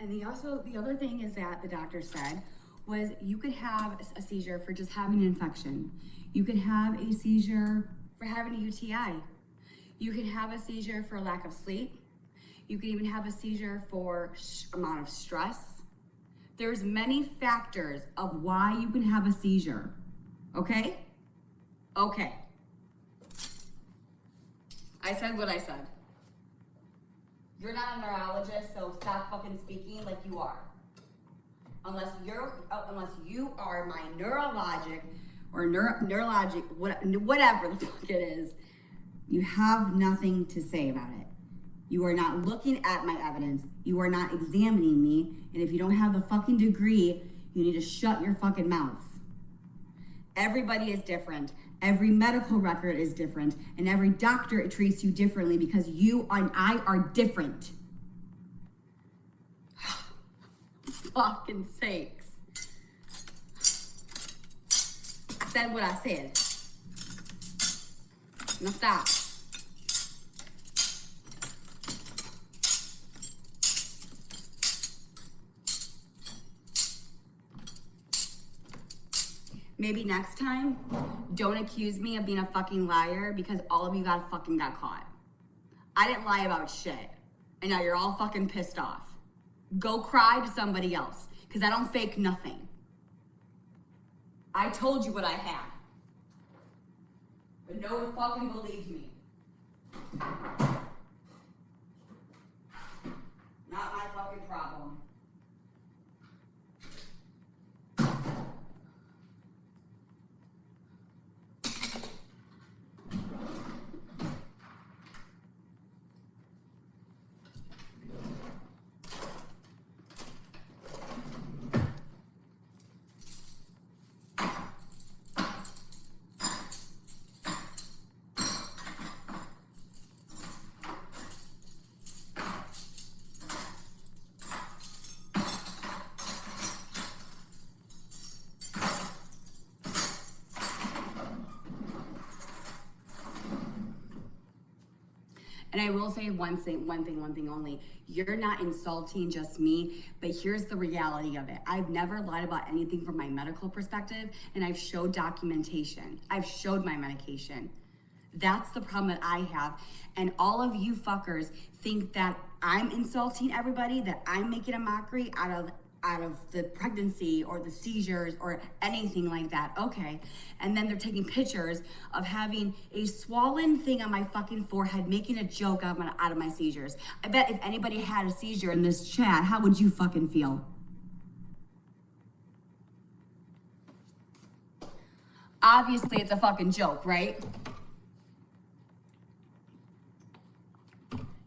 And the other thing is that the doctor said was you could have a seizure for just having an infection. You could have a seizure for having a UTI. You could have a seizure for lack of sleep. You could even have a seizure for amount of stress. There's many factors of why you can have a seizure. Okay? Okay. I said what I said. You're not a neurologist, so stop fucking speaking like you are. Unless you are my neurologic or neurologic, whatever the fuck it is, you have nothing to say about it. You are not looking at my evidence. You are not examining me. And if you don't have the fucking degree, you need to shut your fucking mouth. Everybody is different. Every medical record is different. And every doctor treats you differently because you and I are different. Fucking sakes. I said what I said. Now stop. Maybe next time, don't accuse me of being a fucking liar because all of you got caught. I didn't lie about shit. And now you're all fucking pissed off. Go cry to somebody else because I don't fake nothing. I told you what I had. But no one fucking believes me. Not my fucking problem. And I will say one thing only. You're not insulting just me, but here's the reality of it. I've never lied about anything from my medical perspective, and I've showed documentation. I've showed my medication. That's the problem that I have. And all of you fuckers think that I'm insulting everybody, that I'm making a mockery out of the pregnancy or the seizures or anything like that. Okay. And then they're taking pictures of having a swollen thing on my fucking forehead, making a joke out of my seizures. I bet if anybody had a seizure in this chat, how would you fucking feel? Obviously, it's a fucking joke, right?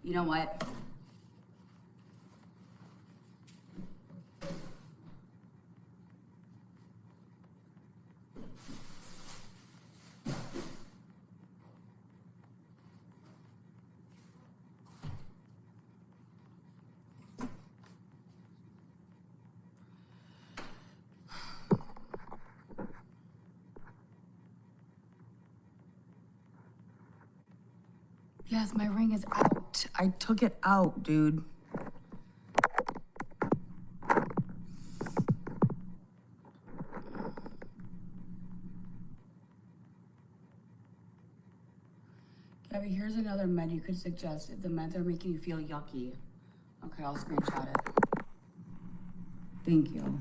You know what? Yes, my ring is out. I took it out, dude. Gabi, here's another med you could suggest if the meds are making you feel yucky. Okay, I'll screenshot it. Thank you.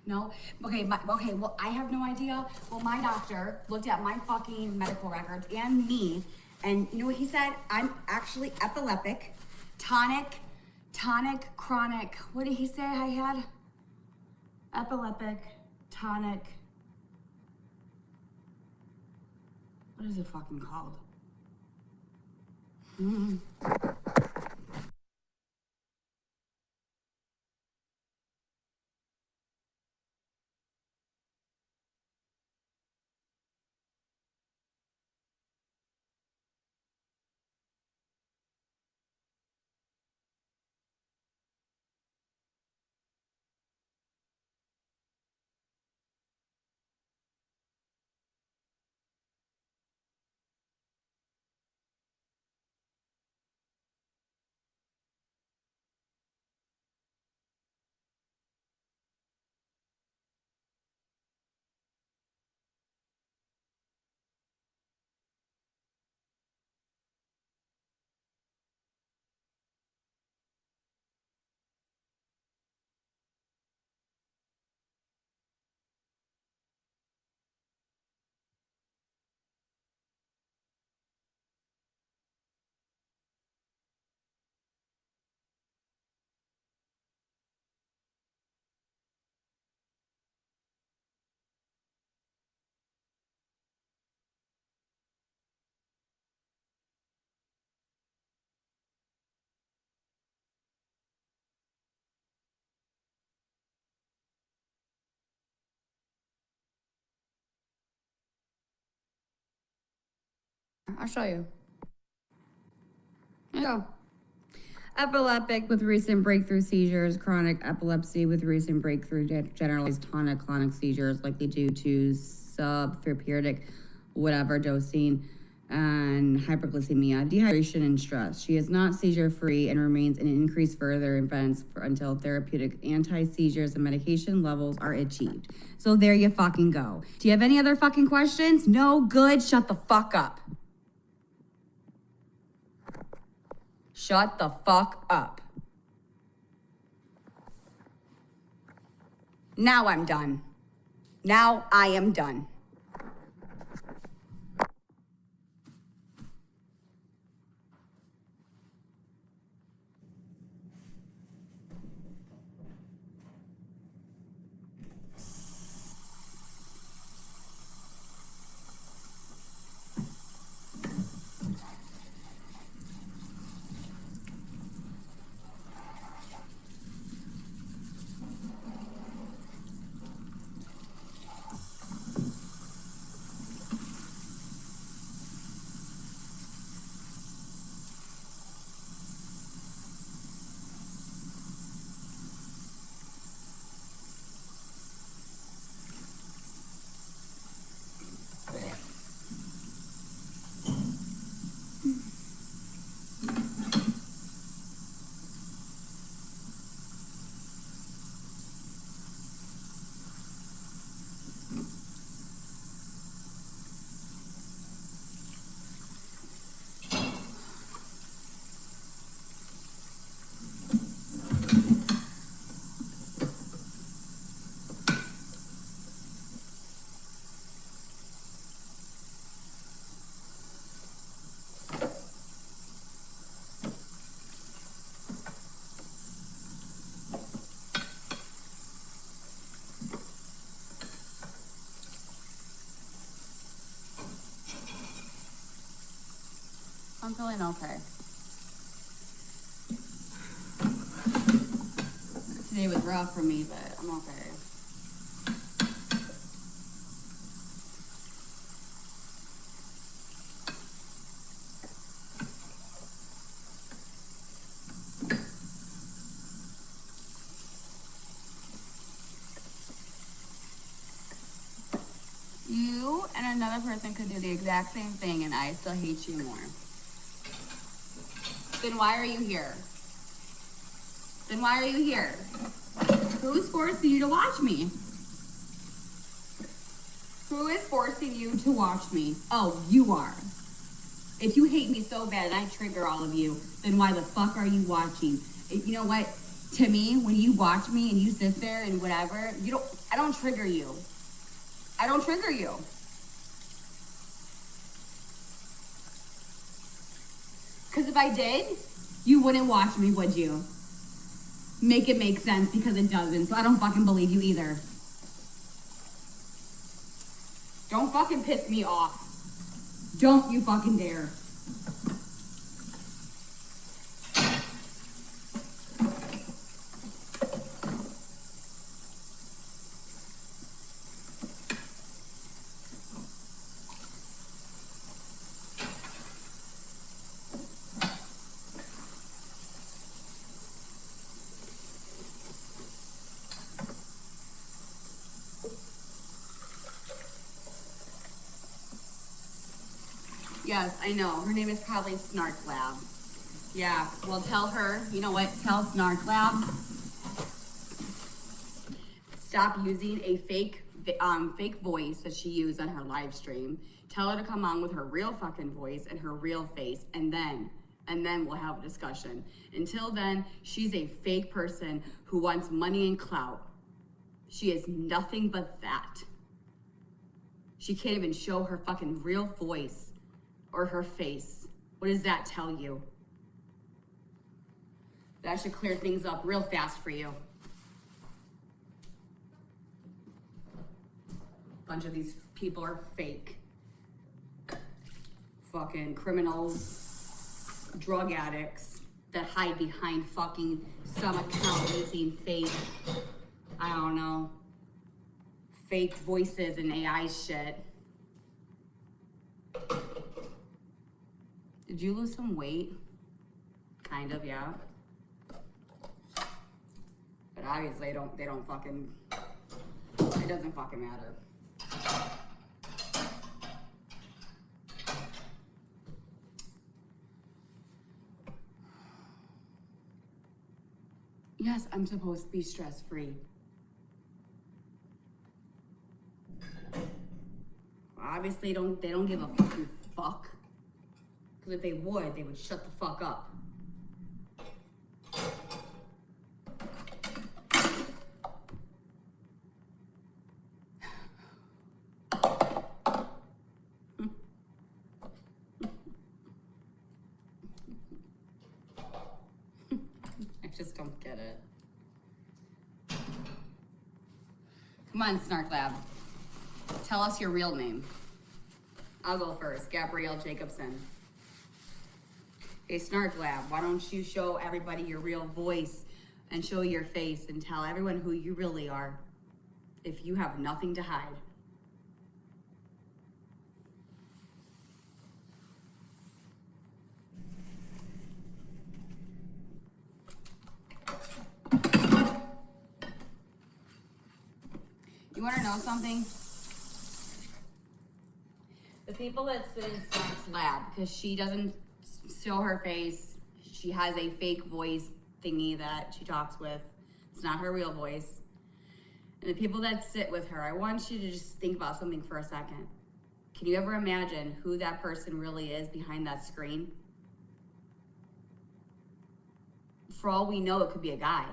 No? Okay, well, I have no idea. Well, my doctor looked at my fucking medical records and me, and you know what he said? I'm actually epileptic, tonic, chronic. What did he say I had? Epileptic, tonic. What is it fucking called? I'll show you. Here you go. Epileptic with recent breakthrough seizures, chronic epilepsy with recent breakthrough generalized tonic-clonic seizures likely due to subtherapeutic whatever dosing and hyperglycemia, dehydration, and stress. She is not seizure-free and remains in increased further events until therapeutic anti-seizures and medication levels are achieved. So there you fucking go. Do you have any other fucking questions? No? Good. Shut the fuck up. Shut the fuck up. Now I'm done. Now I am done. I'm feeling okay. Today was rough for me, but I'm okay. You and another person could do the exact same thing and I still hate you more. Then why are you here? Then why are you here? Who's forcing you to watch me? Who is forcing you to watch me? Oh, you are. If you hate me so bad and I trigger all of you, then why the fuck are you watching? You know what? To me, when you watch me and you sit there and whatever, I don't trigger you. I don't trigger you. Because if I did, you wouldn't watch me, would you? Make it make sense, because it doesn't. So I don't fucking believe you either. Don't fucking piss me off. Don't you fucking dare. Yes, I know. Her name is probably Snark Lab. Yeah, well, tell her, you know what? Tell Snark Lab, stop using a fake voice that she used on her live stream. Tell her to come on with her real fucking voice and her real face, and then we'll have a discussion. Until then, she's a fake person who wants money and clout. She is nothing but that. She can't even show her fucking real voice or her face. What does that tell you? That should clear things up real fast for you. Bunch of these people are fake. Fucking criminals, drug addicts that hide behind fucking some account using fake, I don't know, fake voices and AI shit. Did you lose some weight? Kind of, yeah. But obviously they don't fucking, it doesn't fucking matter. Yes, I'm supposed to be stress-free. Obviously, they don't give a fucking fuck. Because if they would shut the fuck up. I just don't get it. Come on, Snark Lab. Tell us your real name. I'll go first. Gabrielle Jacobson. Hey, Snark Lab, why don't you show everybody your real voice and show your face and tell everyone who you really are if you have nothing to hide. You want to know something? The people that sit in Snark's lab, because she doesn't show her face, she has a fake voice thingy that she talks with. It's not her real voice. And the people that sit with her, I want you to just think about something for a second. Can you ever imagine who that person really is behind that screen? For all we know, it could be a guy.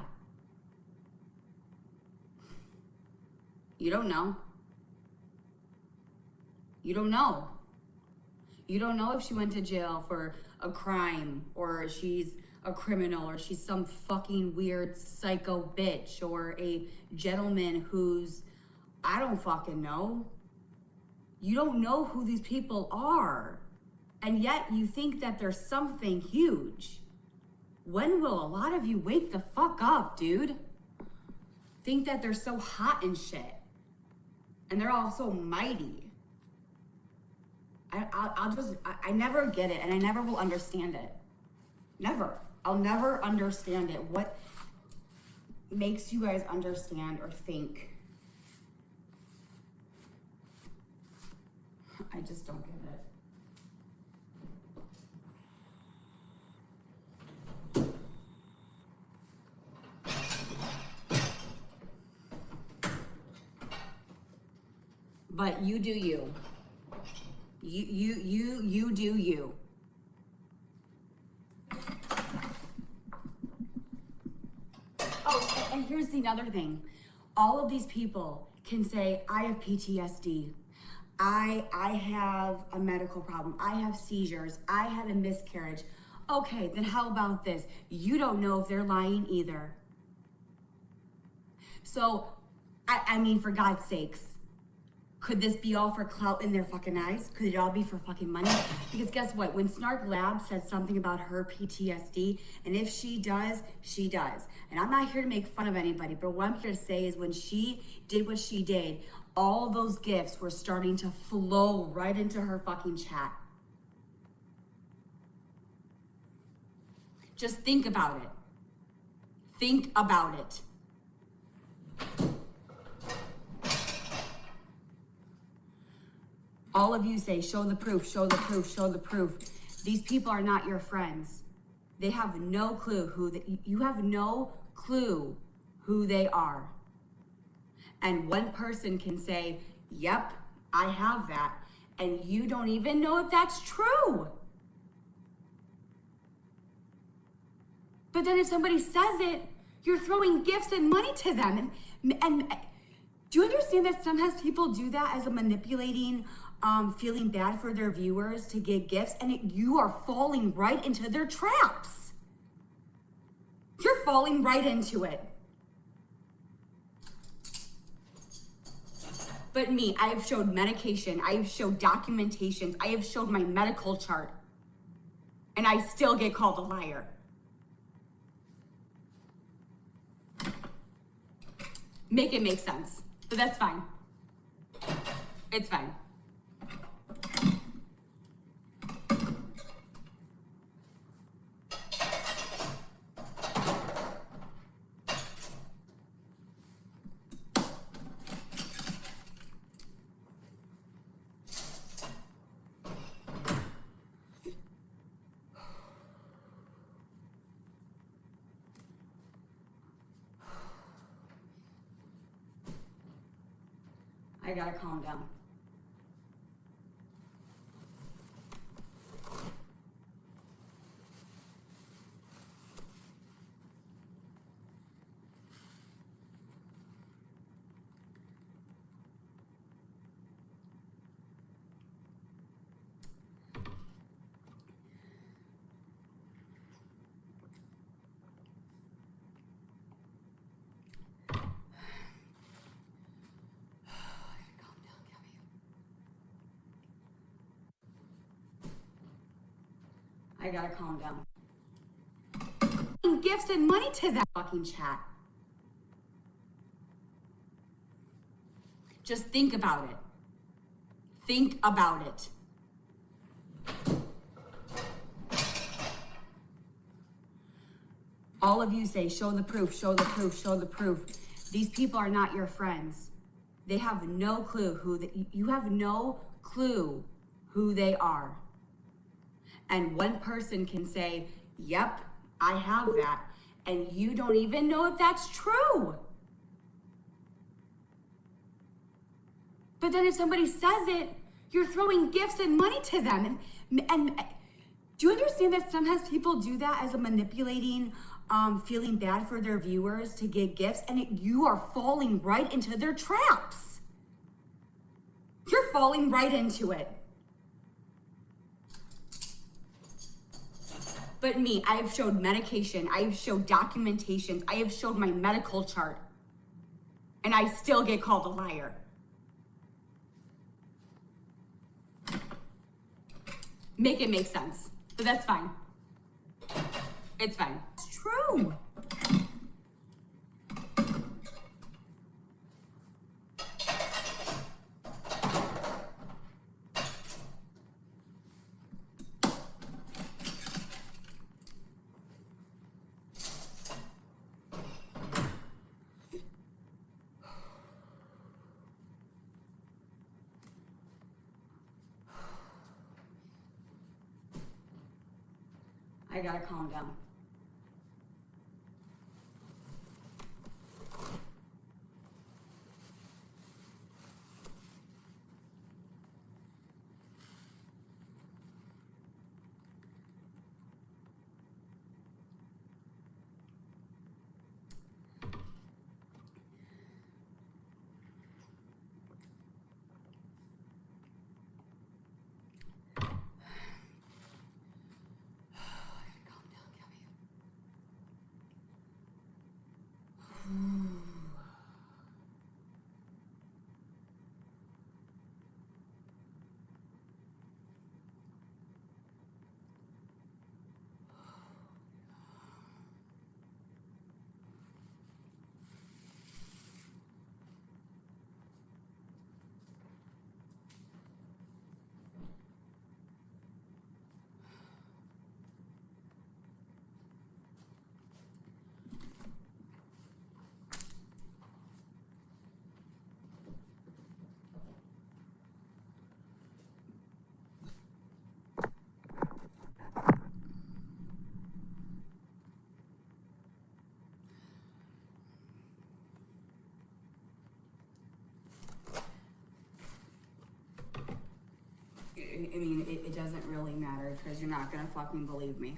You don't know. You don't know. You don't know if she went to jail for a crime, or she's a criminal, or she's some fucking weird psycho bitch, or a gentleman who's, I don't fucking know. You don't know who these people are. And yet you think that there's something huge. When will a lot of you wake the fuck up, dude? Think that they're so hot and shit. And they're all so mighty. I never get it, and I never will understand it. Never. I'll never understand it. What makes you guys understand or think? I just don't get it. But you do you. You do you. Oh, and here's the other thing. All of these people can say, I have PTSD. I have a medical problem. I have seizures. I had a miscarriage. Okay, then how about this? You don't know if they're lying either. So, I mean, for God's sakes, could this be all for clout in their fucking eyes? Could it all be for fucking money? Because guess what? When Snark Lab said something about her PTSD, and if she does, she does. And I'm not here to make fun of anybody, but what I'm here to say is when she did what she did, all those gifts were starting to flow right into her fucking chat. Just think about it. Think about it. All of you say, show the proof, show the proof, show the proof. These people are not your friends. They have no clue you have no clue who they are. And one person can say, yep, I have that. And you don't even know if that's true. But then if somebody says it, you're throwing gifts and money to them. And do you understand that sometimes people do that as a manipulating, feeling bad for their viewers to get gifts, and you are falling right into their traps. You're falling right into it. But me, I have showed medication, I have showed documentations, I have showed my medical chart, and I still get called a liar. Make it make sense, but that's fine. It's fine. I gotta calm down. Calm down, Gabi. I gotta calm down. Gifts and money to that fucking chat. Just think about it. Think about it. All of you say, show the proof, show the proof, show the proof. These people are not your friends. They have no clue you have no clue who they are. And one person can say, yep, I have that. And you don't even know if that's true. But then if somebody says it, you're throwing gifts and money to them. And do you understand that sometimes people do that as a manipulating, feeling bad for their viewers to get gifts, and you are falling right into their traps. You're falling right into it. But me, I have showed medication, I have showed documentations, I have showed my medical chart, and I still get called a liar. Make it make sense, but that's fine. It's fine. It's true. I gotta calm down. I mean, it doesn't really matter because you're not gonna fucking believe me.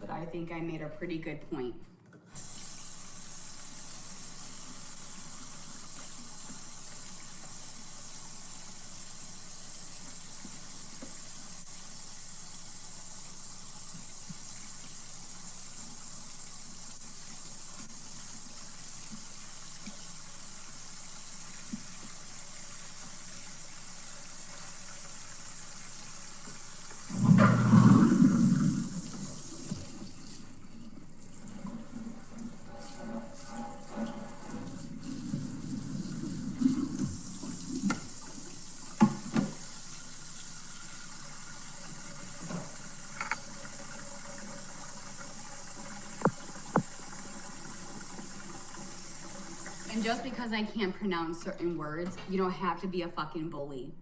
But I think I made a pretty good point. And just because I can't pronounce certain words, you don't have to be a fucking bully.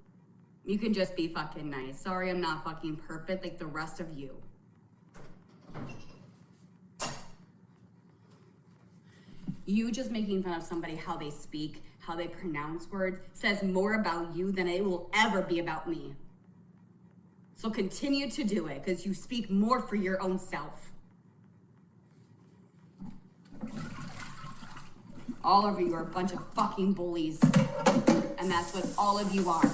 You can just be fucking nice. Sorry, I'm not fucking perfect like the rest of you. You just making fun of somebody, how they speak, how they pronounce words, says more about you than it will ever be about me. So continue to do it, because you speak more for your own self. All of you are a bunch of fucking bullies. And that's what all of you are.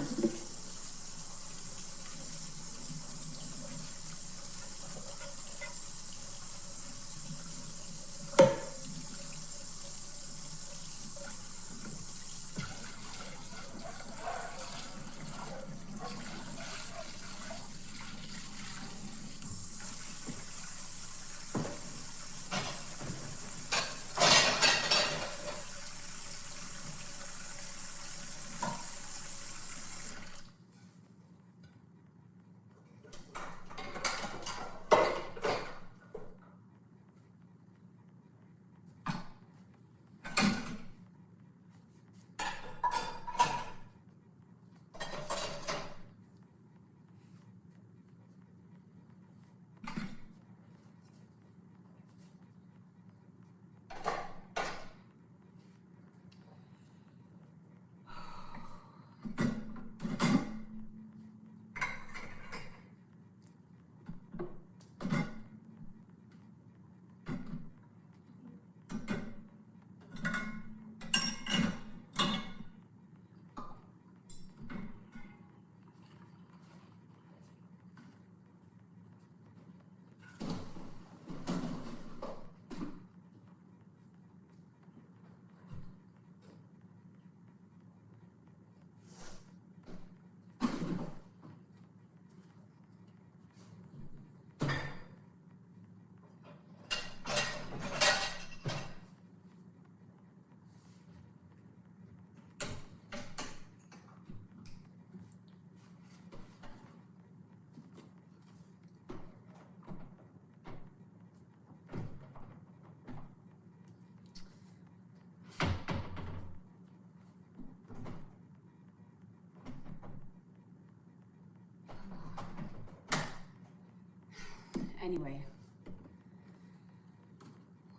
Anyway,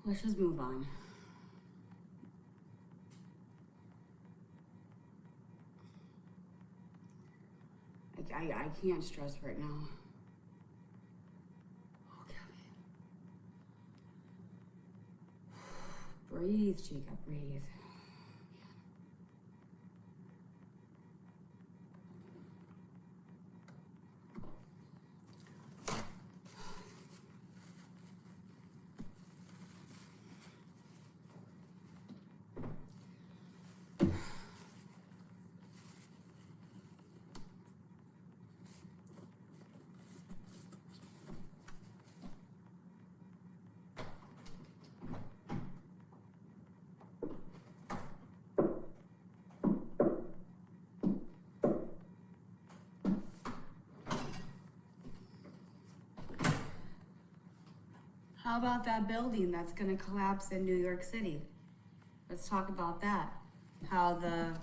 let's just move on. I can't stress right now. Oh, Gabi. Breathe, Jacob, breathe. How about that building that's gonna collapse in New York City? Let's talk about that. How the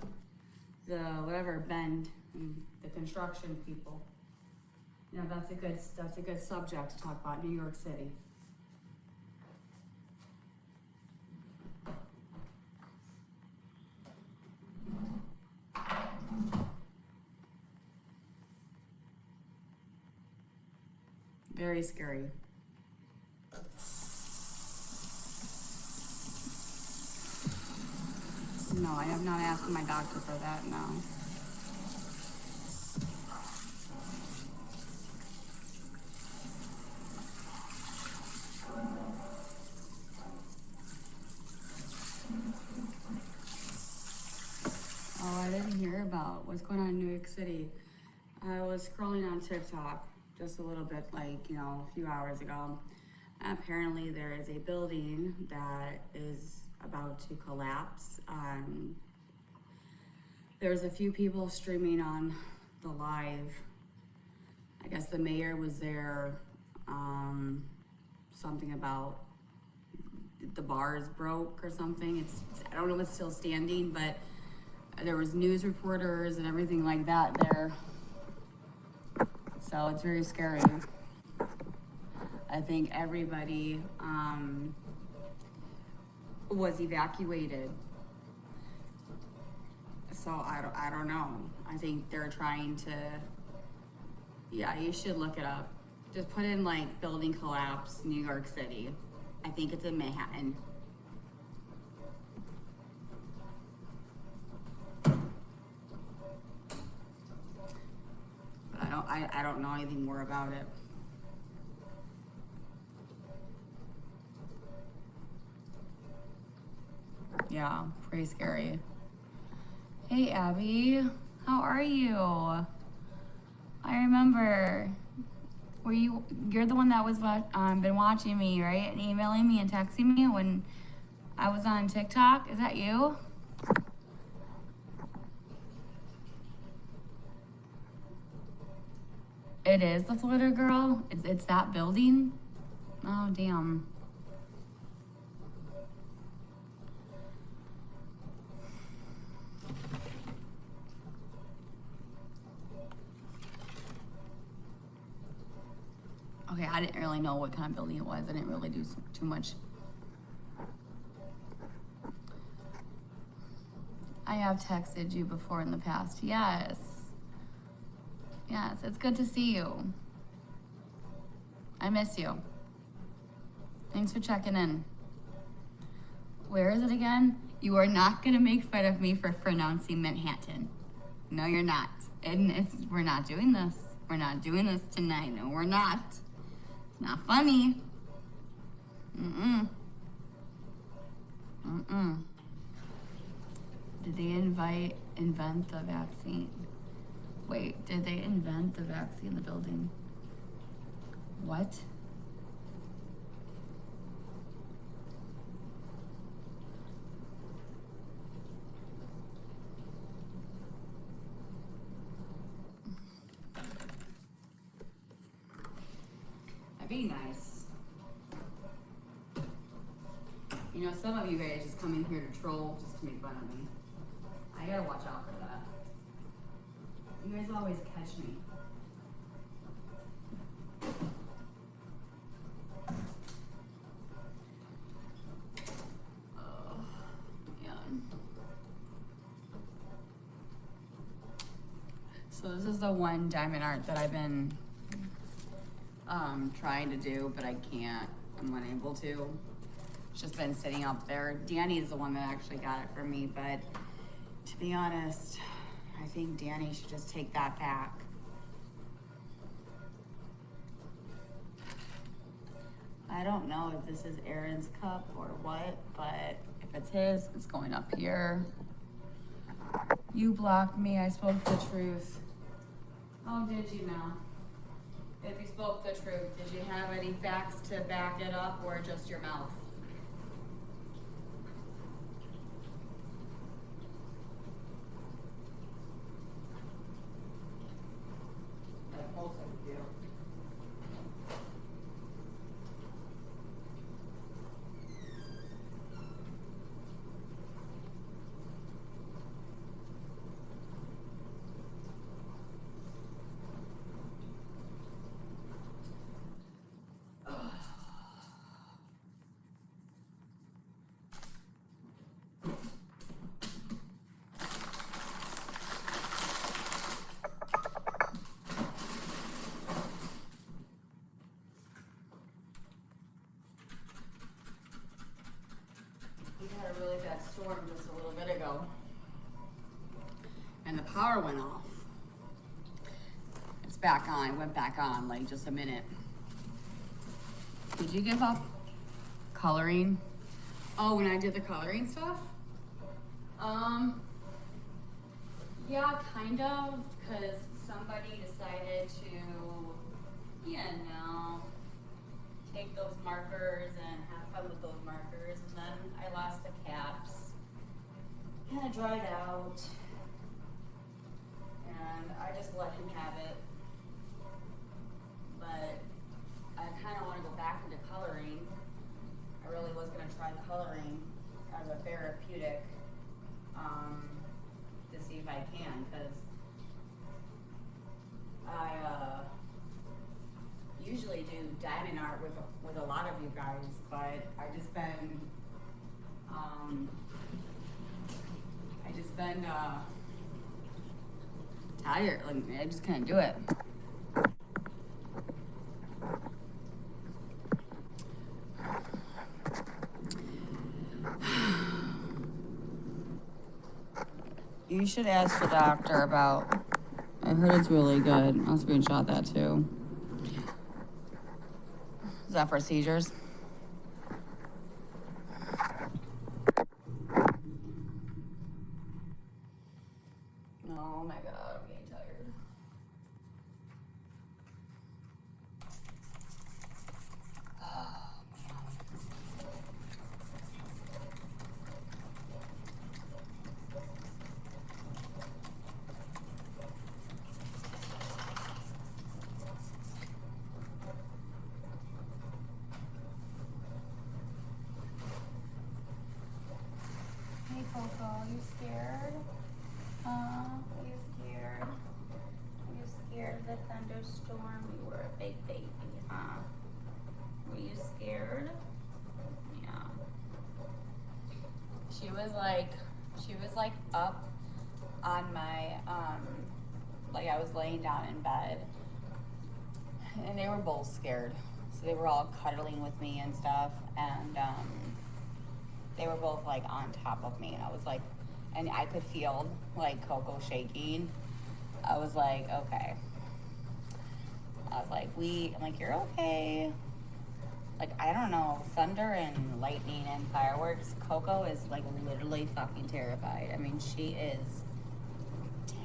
whatever bend, the construction people. You know, that's a good subject to talk about, New York City. Very scary. No, I am not asking my doctor for that, no. Oh, I didn't hear about what's going on in New York City. I was scrolling on TikTok just a little bit, like, you know, a few hours ago. Apparently there is a building that is about to collapse. There's a few people streaming on the live. I guess the mayor was there. Something about the bars broke or something. I don't know if it's still standing, but there was news reporters and everything like that there. So it's very scary. I think everybody, was evacuated. So I don't know. I think they're trying to, yeah, you should look it up. Just put in like building collapse, New York City. I think it's in Manhattan. But I don't know anything more about it. Yeah, pretty scary. Hey Abby, how are you? I remember. You're the one that was been watching me, right? And emailing me and texting me when I was on TikTok. Is that you? It is the Flitter Girl. It's that building. Oh damn. Okay, I didn't really know what kind of building it was. I didn't really do too much. I have texted you before in the past. Yes. Yes, it's good to see you. I miss you. Thanks for checking in. Where is it again? You are not going to make fun of me for pronouncing Manhattan. No, you're not. We're not doing this. We're not doing this tonight. No, we're not. Not funny. Mm-mm. Mm-mm. Did they invent the vaccine? Wait, did they invent the vaccine in the building? What? That'd be nice. You know, some of you guys just come in here to troll just to make fun of me. I gotta watch out for that. You guys always catch me. Oh, man. So this is the one diamond art that I've been trying to do, but I can't. I'm unable to. It's just been sitting up there. Danny's the one that actually got it for me, but to be honest, I think Danny should just take that back. I don't know if this is Aaron's cup or what, but if it's his, it's going up here. You blocked me, I spoke the truth. Oh, did you now? If you spoke the truth, did you have any facts to back it up or just your mouth? Of course I do. We had a really bad storm just a little bit ago. And the power went off. It's back on. It went back on like just a minute. Did you give up coloring? Oh, when I did the coloring stuff? Yeah, kind of, because somebody decided to, you know, take those markers and have fun with those markers, and then I lost the caps. Kind of dried out, and I just let him have it. But I kind of want to go back into coloring. I really was going to try coloring as a therapeutic to see if I can, because I usually do diamond art with a lot of you guys, but I just been and tired. Like I just couldn't do it. You should ask the doctor about. I heard it's really good. I'll screenshot that too. Is that for seizures? Oh my god, I'm getting tired. Hey Coco, are you scared? Are you scared? Are you scared of the thunderstorm? You were a big baby, huh? Were you scared? Yeah. She was like up on my, like I was laying down in bed and they were both scared. So they were all cuddling with me and stuff. And, they were both like on top of me and I was like, and I could feel like Coco shaking. I was like, okay. I was like, I'm like, you're okay. Like, I don't know, thunder and lightning and fireworks. Coco is like literally fucking terrified. I mean, she is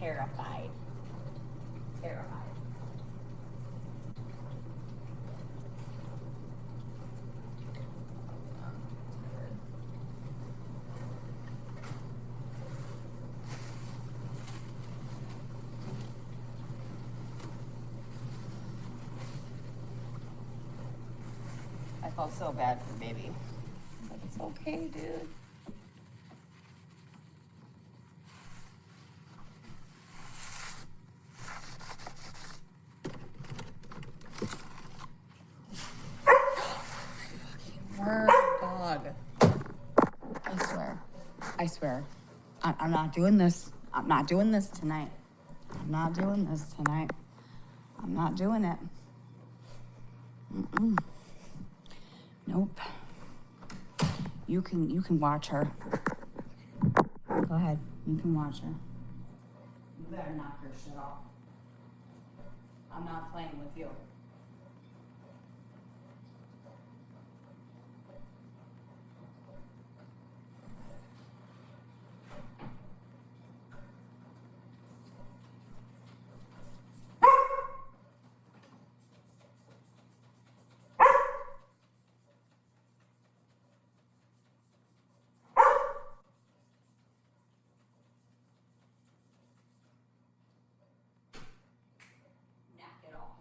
terrified. Terrified. I felt so bad for the baby. But it's okay, dude. Word, dog. I swear. I'm not doing this. I'm not doing this tonight. I'm not doing this tonight. I'm not doing it. Mm-mm. Nope. You can watch her. Go ahead. You can watch her. You better knock her shit off. I'm not playing with you. Knock it off.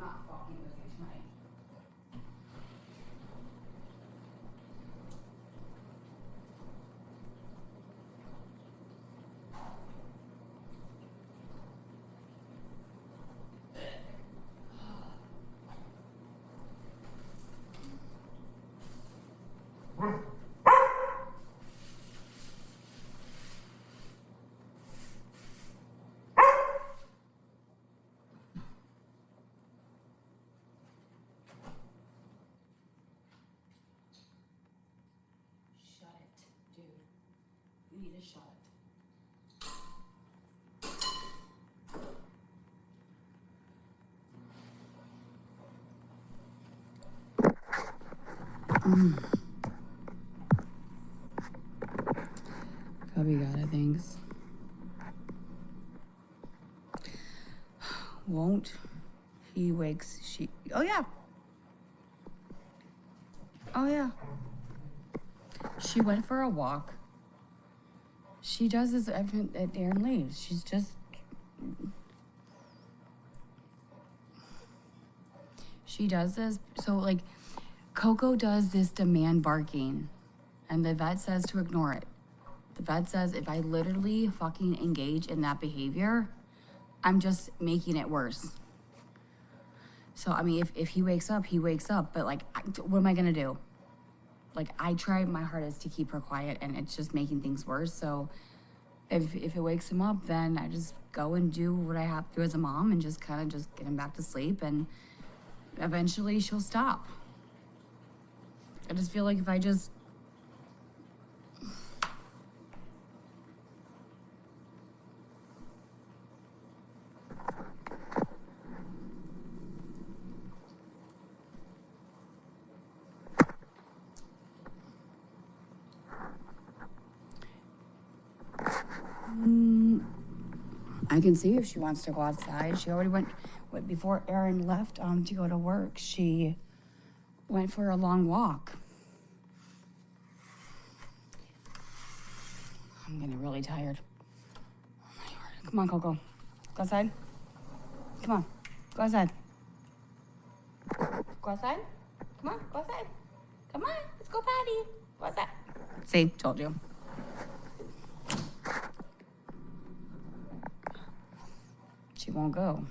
not fucking with you tonight. Shut it, dude. You need to shut it. Gabi got it, thanks. Won't he wakes she? Oh yeah. Oh yeah. She went for a walk. She does this every that Darren leaves. She's just. She does this so like, Coco does this demand barking, and the vet says to ignore it. The vet says if I literally fucking engage in that behavior, I'm just making it worse. So, I mean, if he wakes up, he wakes up. But, like, what am I going to do? Like, I try my hardest to keep her quiet, and it's just making things worse. So, if it wakes him up, then I just go and do what I have to do as a mom and just kind of just get him back to sleep. And eventually she'll stop. I just feel like if I just... I can see if she wants to go outside. She already went before Erin left to go to work. She went for a long walk. I'm getting really tired. Oh my Lord. Come on, Coco. Go outside. Come on. Go outside. Go outside. Come on. Go outside. Come on. Let's go potty. Go outside. See, told you. She won't go.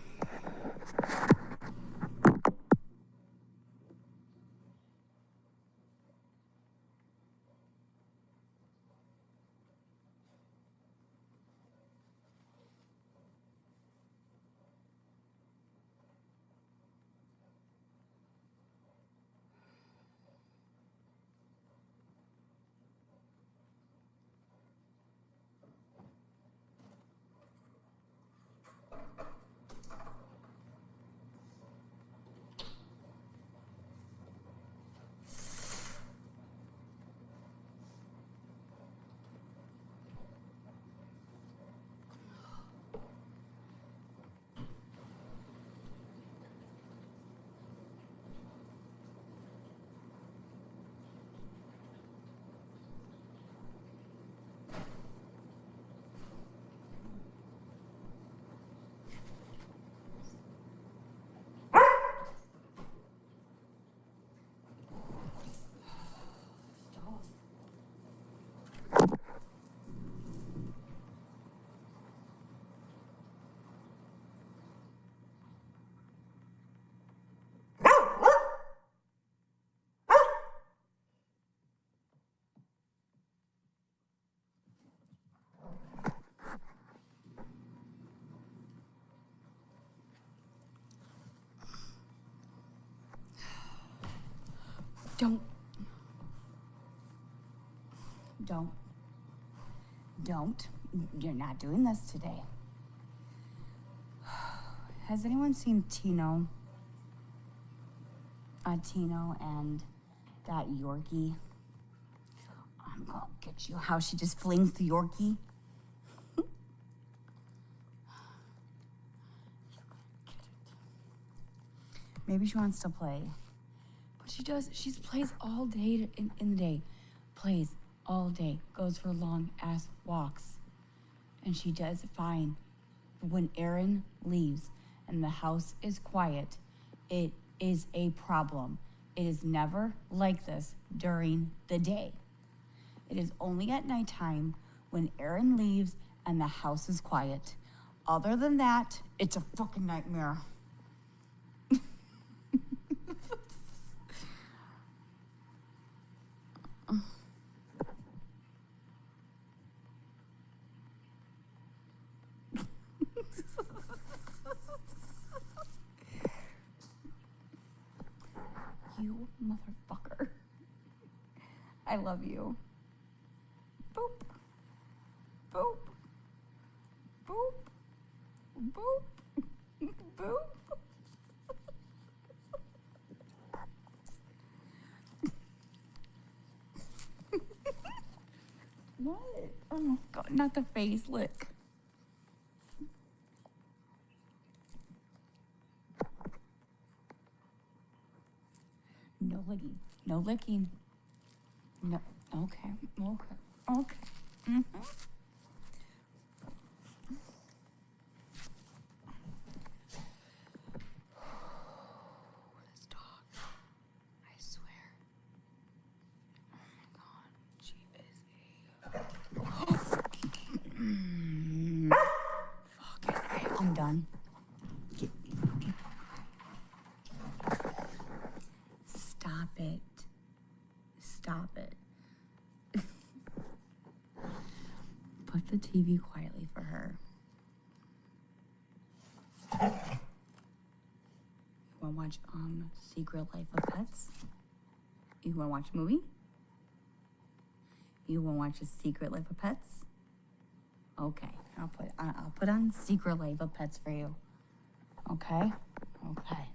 Don't. You're not doing this today. Has anyone seen Tino? Tino and that Yorkie. I'm gonna get you. How she just flings the Yorkie. Maybe she wants to play. But she does. She plays all day in the day. Plays all day. Goes for long ass walks. And she does fine. When Erin leaves and the house is quiet, It is a problem. It is never like this during the day. It is only at nighttime when Aaron leaves and the house is quiet. Other than that, it's a fucking nightmare. You motherfucker. I love you. Boop. Boop. Boop. Boop. Boop. What? Oh my god, not the face lick. No licking. No licking. No. Okay. Okay. Okay. Mm-hmm. This dog. I swear. Oh my god. She is a. Fuck it. I'm done. Stop it. Stop it. Put the TV quietly for her. You wanna watch Secret Life of Pets? You wanna watch a movie? You wanna watch a Secret Life of Pets? Okay, I'll put on Secret Life of Pets for you. Okay? Okay.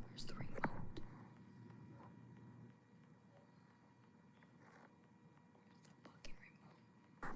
Where's the remote? Fucking remote.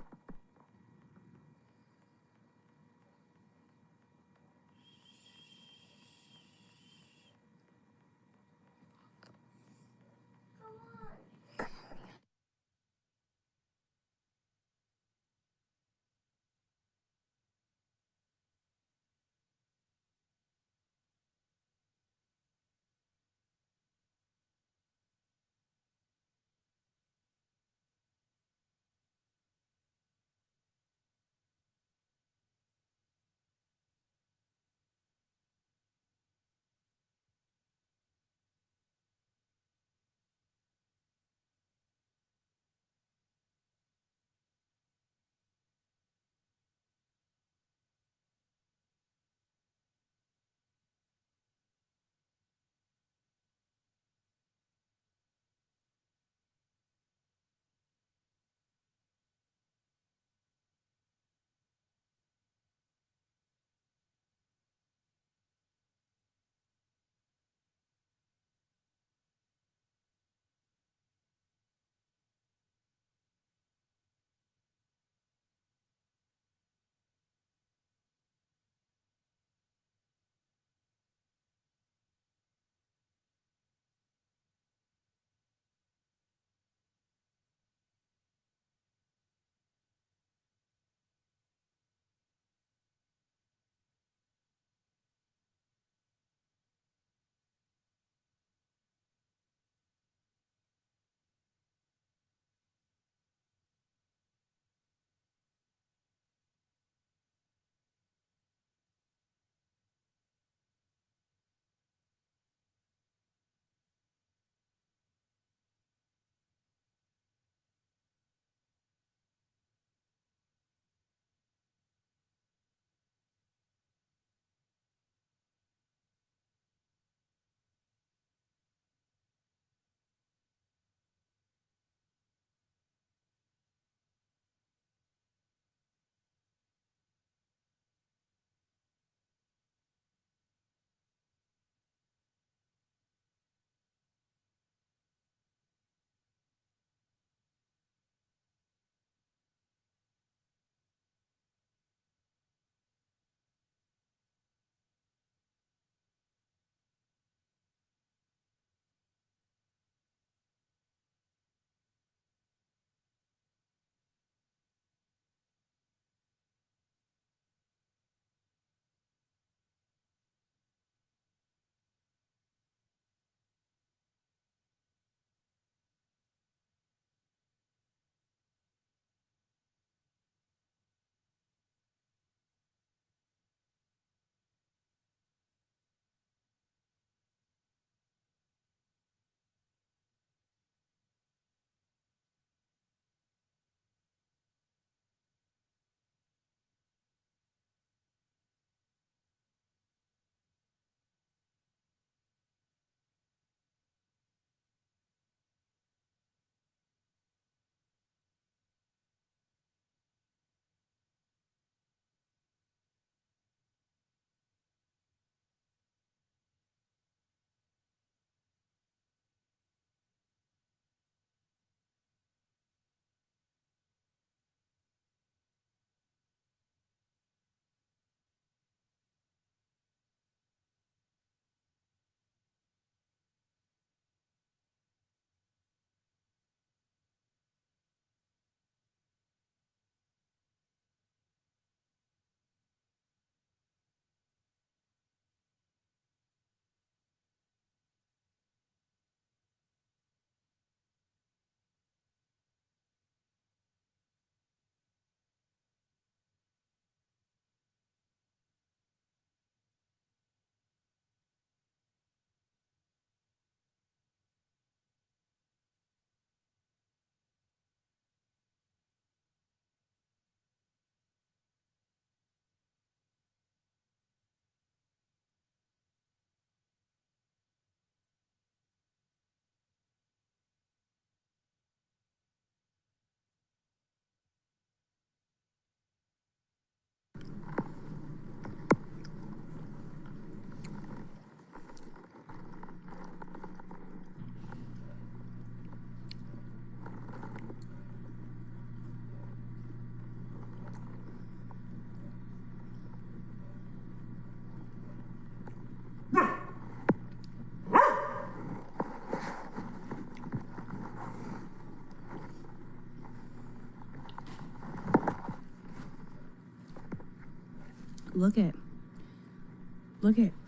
Look it.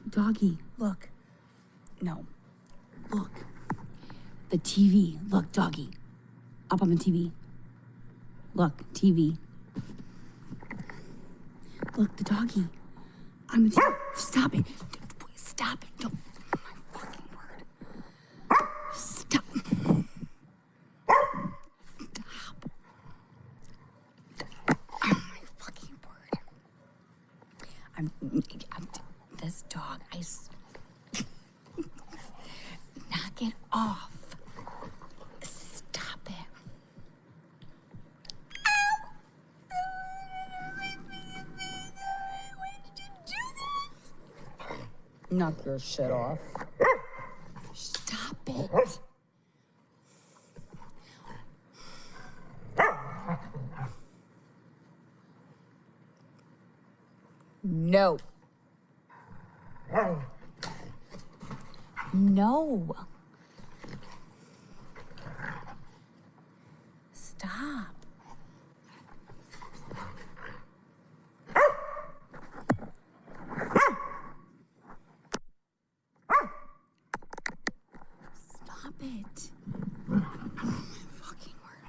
Doggy. Look. No. Look. The TV. Look, doggy. Up on the TV. Look, TV. Look, the doggy. On the TV. Stop it. Stop it. Don't. Oh my fucking word. Stop. Stop. Oh my fucking word. I'm this dog. Knock it off. Stop it. Ow. Why did you do that? Knock your shit off. Stop it. No. No. Stop. Stop it. Oh my fucking word.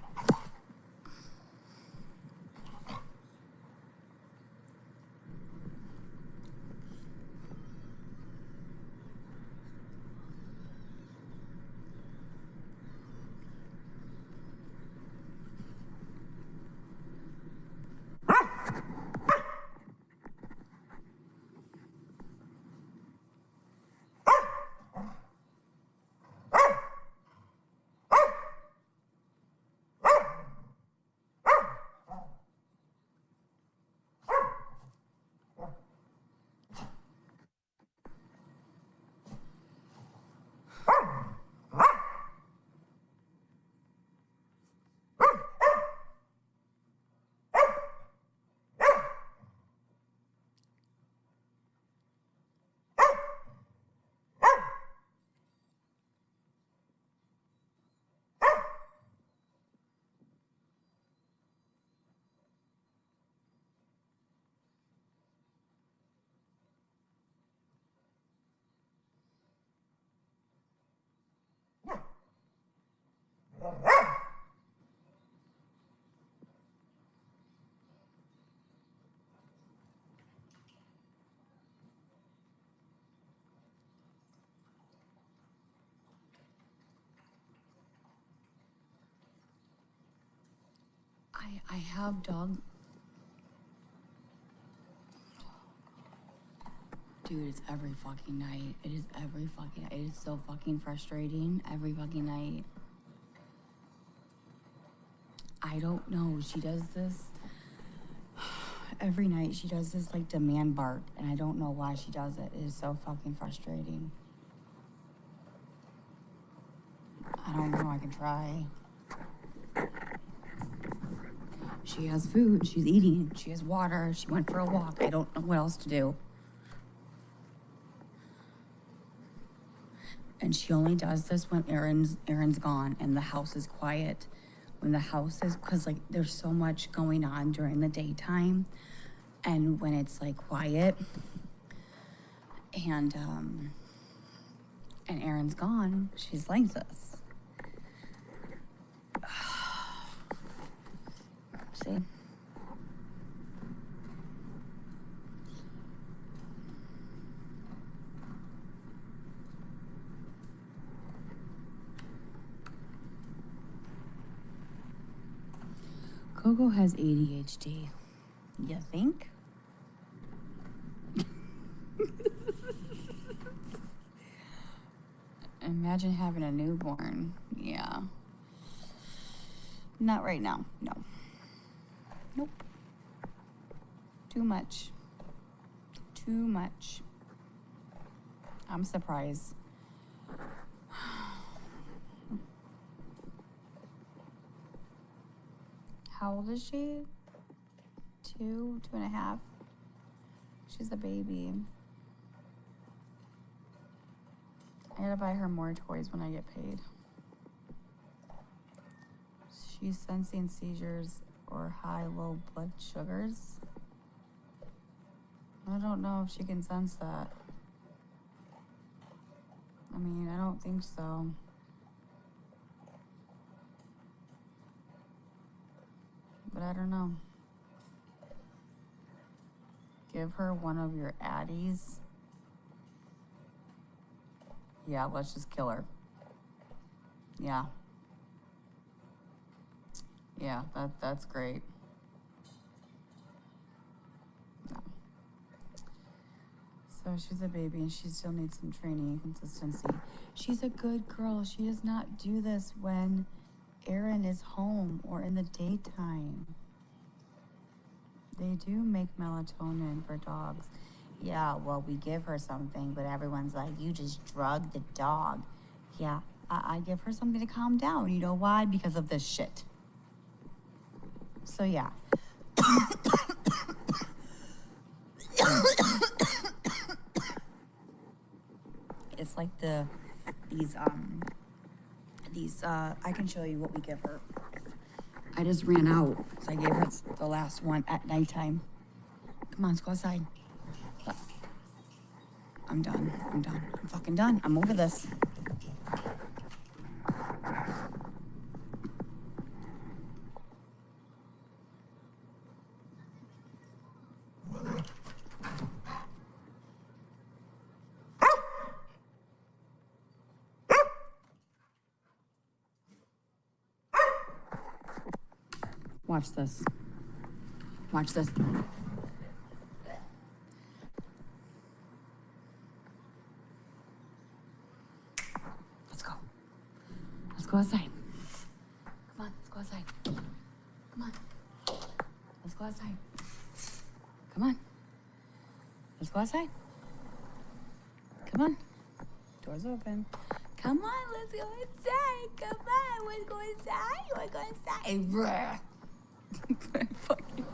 I have dog. Dude, it's every fucking night. It is every fucking night. It is so fucking frustrating every fucking night. I don't know. She does this every night. She does this like demand bark, and I don't know why she does it. It is so fucking frustrating. I don't know. I can try. She has food. She's eating. She has water. She went for a walk. I don't know what else to do. And she only does this when Aaron's gone and the house is quiet. When the house is, because like there's so much going on during the daytime, and when it's like quiet, and Aaron's gone, she's like this. See? Coco has ADHD. You think? Imagine having a newborn. Yeah. Not right now. No. Nope. Too much. Too much. I'm surprised. How old is she? 2.5. She's a baby. I gotta buy her more toys when I get paid. She's sensing seizures or high, low blood sugars. I don't know if she can sense that. I mean, I don't think so. But I don't know. Give her one of your addies. Yeah, let's just kill her. Yeah. Yeah, that's great. No. So she's a baby and she still needs some training and consistency. She's a good girl. She does not do this when Aaron is home or in the daytime. They do make melatonin for dogs. Yeah, well, we give her something, but everyone's like, you just drug the dog. Yeah, I give her something to calm down. You know why? Because of this shit. So, yeah. It's like these, I can show you what we give her. I just ran out, so I gave her the last one at nighttime. Come on, let's go outside. I'm done. I'm fucking done. I'm over this. Watch this. Watch this. Let's go. Let's go outside. Come on, let's go outside. Come on. Let's go outside. Come on. Let's go outside. Come on. Door's open. Come on, let's go inside. Come on, let's go inside. You wanna go inside? Fucking,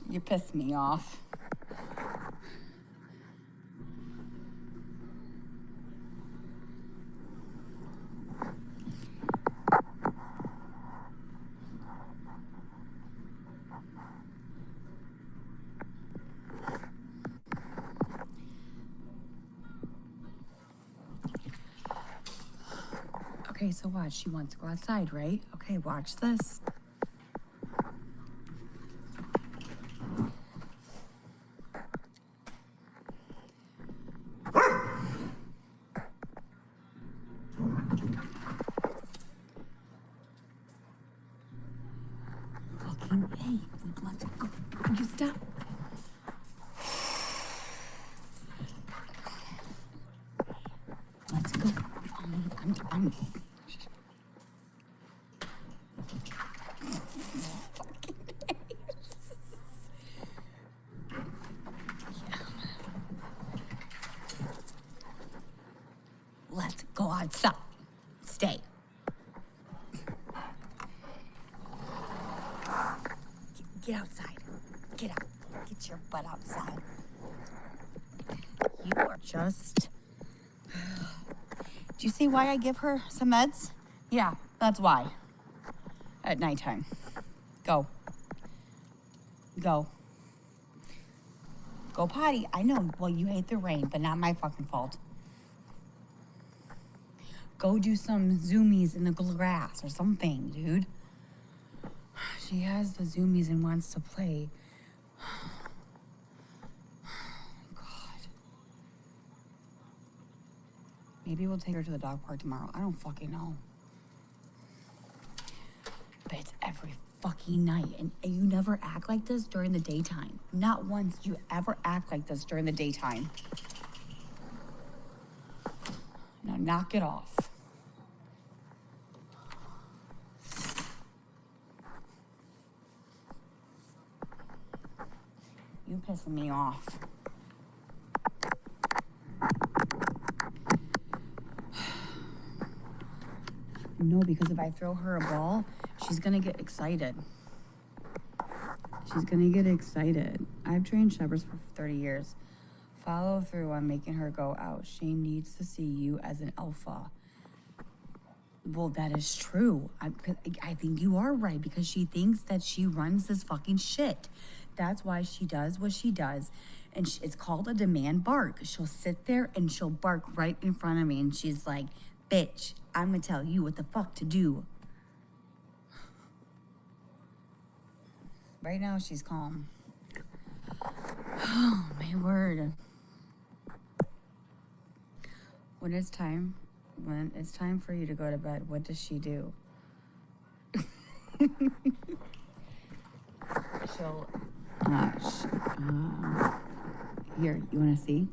you pissed me off. Okay, so watch. She wants to go outside, right? Okay, watch this. Fucking hey, let's go. You stop. Let's go. I'm Let's go outside. Stay. Get outside. Get out. Get your butt outside. You are just... Do you see why I give her some meds? Yeah, that's why. At nighttime. Go. Go. Go potty. I know, well, you hate the rain, but not my fucking fault. Go do some zoomies in the grass or something, dude. She has the zoomies and wants to play. God. Maybe we'll take her to the dog park tomorrow. I don't fucking know. But it's every fucking night. And you never act like this during the daytime. Not once do you ever act like this during the daytime. Now knock it off. You pissing me off. No, because if I throw her a ball, she's gonna get excited. She's gonna get excited. I've trained shepherds for 30 years. Follow through on making her go out. She needs to see you as an alpha. Well, that is true. I think you are right because she thinks that she runs this fucking shit. That's why she does what she does. And it's called a demand bark. She'll sit there and she'll bark right in front of me. And she's like, bitch, I'm going to tell you what the fuck to do. Right now, she's calm. Oh, my word. When it's time for you to go to bed, what does she do? She'll, here, you want to see?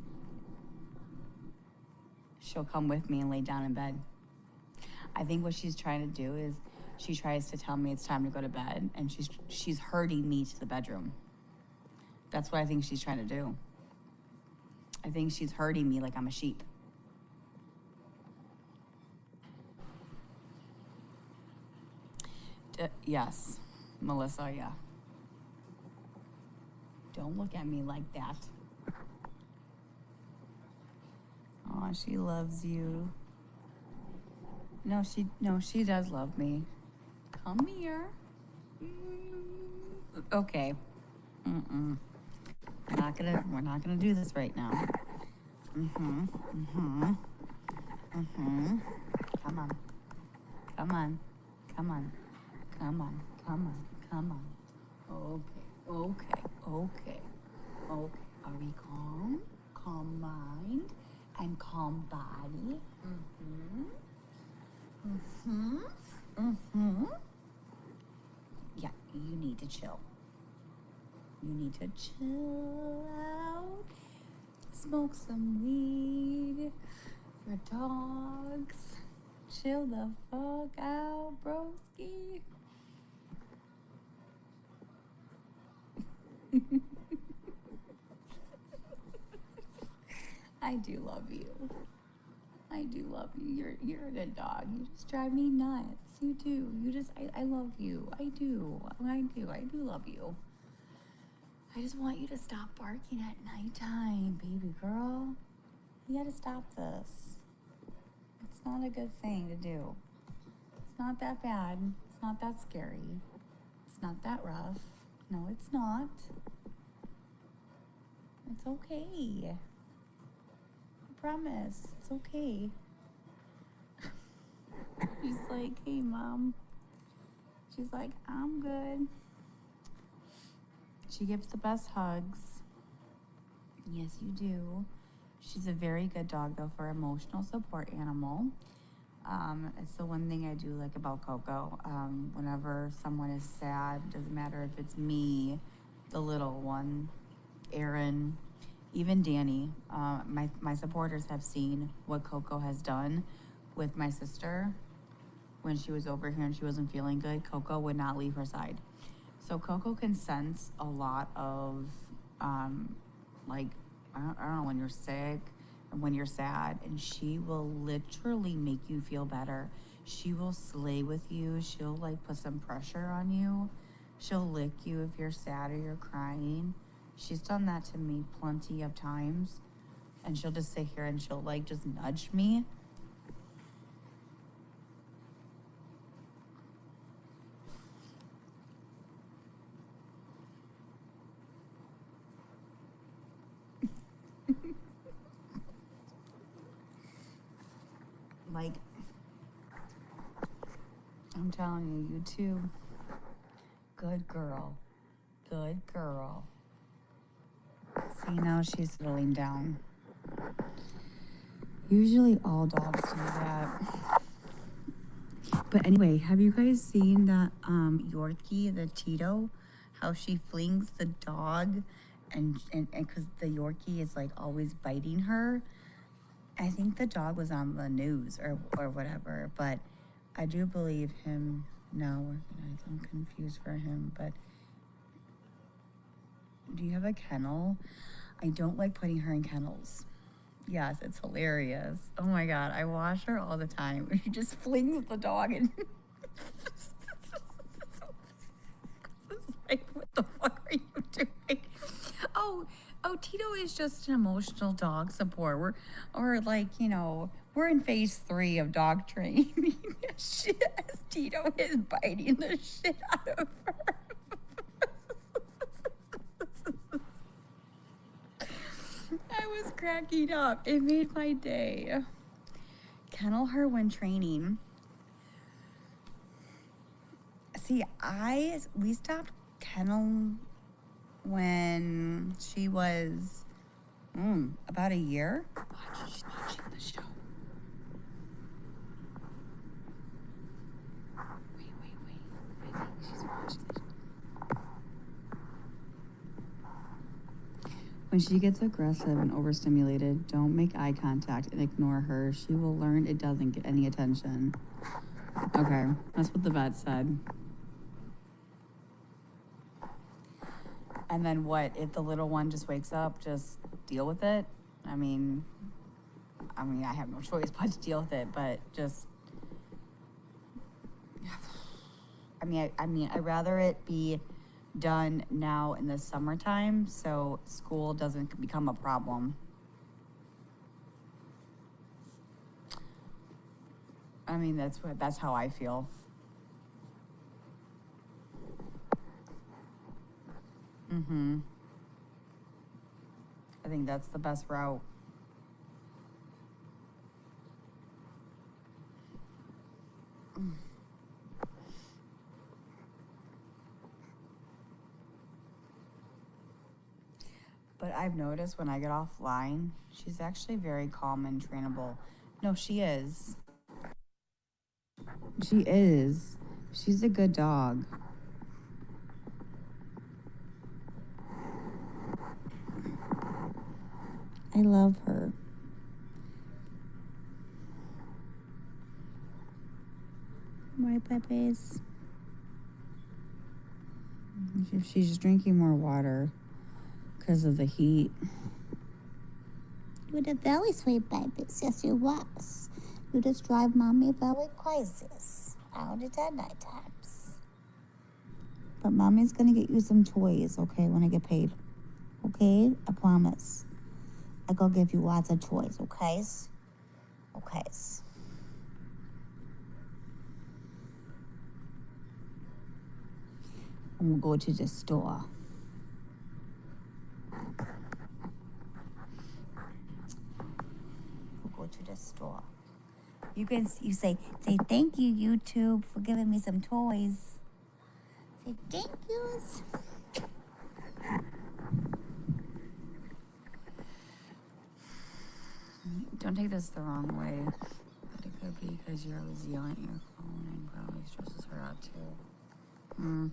She'll come with me and lay down in bed. I think what she's trying to do is she tries to tell me it's time to go to bed, and she's herding me to the bedroom. That's what I think she's trying to do. I think she's herding me like I'm a sheep. Yes, Melissa, yeah. Don't look at me like that. Oh, she loves you. No, she does love me. Come here. Okay. We're not gonna do this right now. Come on. Okay. Are we calm? Calm mind and calm body. Yeah, you need to chill. You need to chill out. Smoke some weed for dogs. Chill the fuck out, broski. I do love you. You're a good dog. You just drive me nuts. You do. I love you. I do love you. I just want you to stop barking at nighttime, baby girl. You gotta stop this. It's not a good thing to do. It's not that bad. It's not that scary. It's not that rough. No, it's not. It's okay. I promise. It's okay. She's like, hey, Mom. She's like, I'm good. She gives the best hugs. Yes, you do. She's a very good dog, though, for emotional support animal. It's the one thing I do like about Coco. Whenever someone is sad, doesn't matter if it's me, the little one, Aaron, even Danny. My supporters have seen what Coco has done with my sister. When she was over here and she wasn't feeling good, Coco would not leave her side. So Coco can sense a lot of, like, I don't know, when you're sick and when you're sad, and she will literally make you feel better. She will slay with you. She'll, like, put some pressure on you. She'll lick you if you're sad or you're crying. She's done that to me plenty of times. And she'll just sit here and she'll, like, just nudge me. Like, I'm telling you, you too. Good girl. Good girl. See, now she's settling down. Usually all dogs do that. But anyway, have you guys seen that Yorkie, the Tito, how she flings the dog and because the Yorkie is like always biting her? I think the dog was on the news or whatever, but I do believe him. No, I'm confused for him, but do you have a kennel? I don't like putting her in kennels. Yes, it's hilarious. Oh my God, I watch her all the time. She just flings the dog and it's like, what the fuck are you doing? Oh, Tito is just an emotional dog support. We're in phase 3 of dog training. Tito is biting the shit out of her. I was cracking up. It made my day. Kennel her when training. See, we stopped kennel when she was about a year. She's watching the show. Wait. I think she's watching the show. When she gets aggressive and overstimulated, don't make eye contact and ignore her. She will learn it doesn't get any attention. Okay, that's what the vet said. And then what? If the little one just wakes up, just deal with it? I mean, I have no choice but to deal with it, but just... I'd rather it be done now in the summertime so school doesn't become a problem. I mean, that's how I feel. I think that's the best route. But I've noticed when I get offline, she's actually very calm and trainable. No, she is. She is. She's a good dog. I love her. Right, puppies? She's drinking more water because of the heat. You're the very sweet babies, yes you was. You just drive mommy very crazy out at the night times. But mommy's gonna get you some toys, okay, when I get paid. Okay? I promise. I go give you lots of toys, okay? Okay. And we'll go to the store. We'll go to the store. You say thank you, YouTube, for giving me some toys. Say thank yous. Don't take this the wrong way, but it could be because you're always yelling at your phone and probably stresses her out too.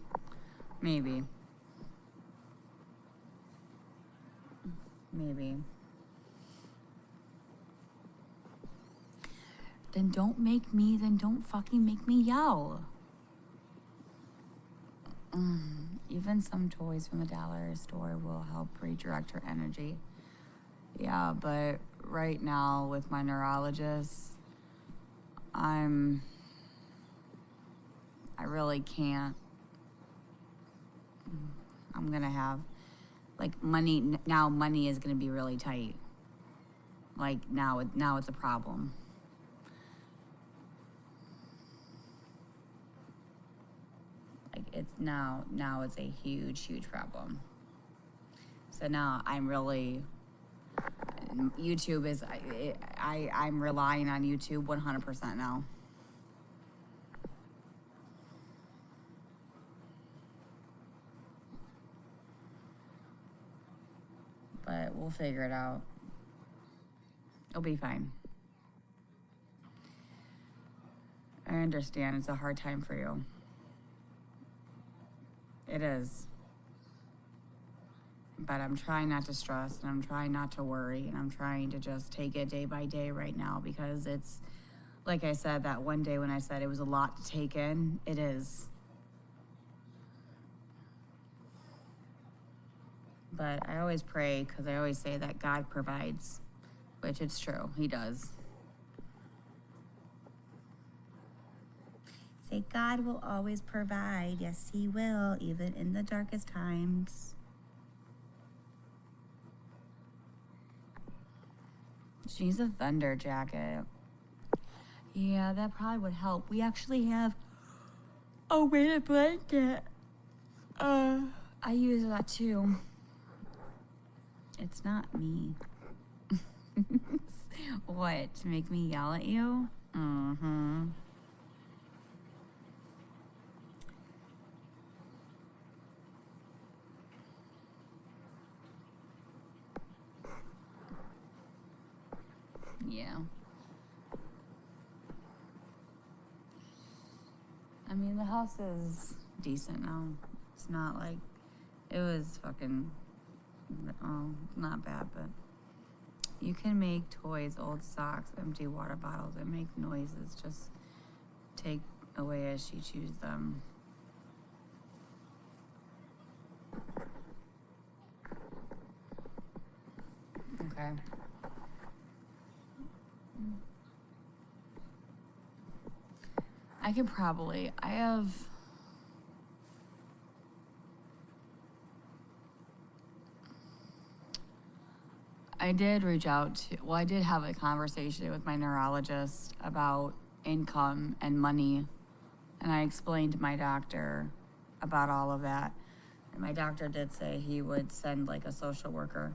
Maybe. Then don't fucking make me yell. Even some toys from the dollar store will help redirect her energy. Yeah, but right now with my neurologist, I really can't. I'm gonna have, money is gonna be really tight. Now it's a problem. It's a huge problem. So now I'm really, YouTube is, I'm relying on YouTube 100% now. But we'll figure it out. It'll be fine. I understand it's a hard time for you. It is. But I'm trying not to stress, and I'm trying not to worry, and I'm trying to just take it day by day right now, because it's, like I said, that one day when I said it was a lot to take in, it is. But I always pray, because I always say that God provides, which it's true, he does. Say, God will always provide. Yes, he will, even in the darkest times. She's a thunder jacket. Yeah, that probably would help. We actually have a weighted blanket. I use that too. It's not me. What, to make me yell at you? Mm-hmm. Yeah. I mean, the house is decent now. It's not like it was fucking, not bad, but you can make toys, old socks, empty water bottles, and make noises. Just take away as she chooses them. Okay. I did reach out to, well, I did have a conversation with my neurologist about income and money. And I explained to my doctor about all of that. And my doctor did say he would send like a social worker.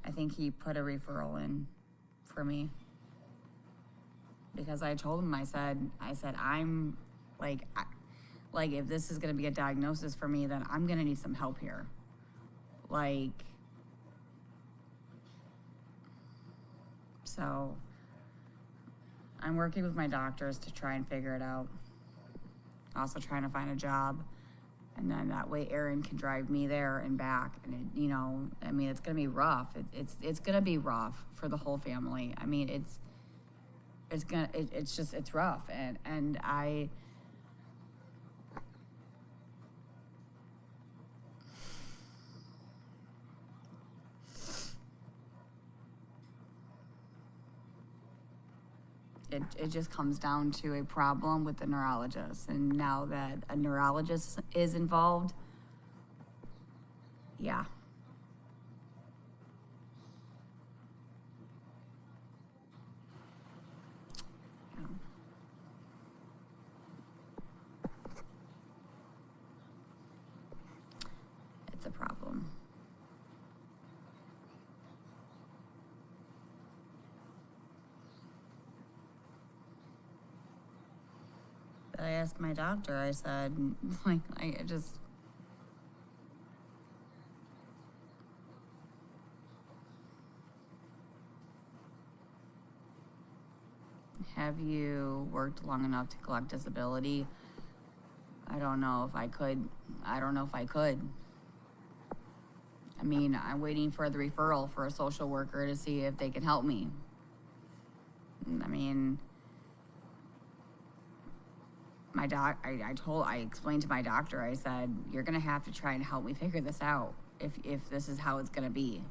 I think he put a referral in for me. Because I told him, I said, I'm like, if this is going to be a diagnosis for me, then I'm going to need some help here. So I'm working with my doctors to try and figure it out. Also trying to find a job. And then that way Aaron can drive me there and back. And it's going to be rough. It's going to be rough for the whole family. I mean, it's rough. And it just comes down to a problem with the neurologist. And now that a neurologist is involved, yeah. It's a problem. I asked my doctor, I said, have you worked long enough to collect disability? I don't know if I could. I mean, I'm waiting for the referral for a social worker to see if they can help me. I mean, I explained to my doctor, I said, you're gonna have to try and help me figure this out if this is how it's gonna be.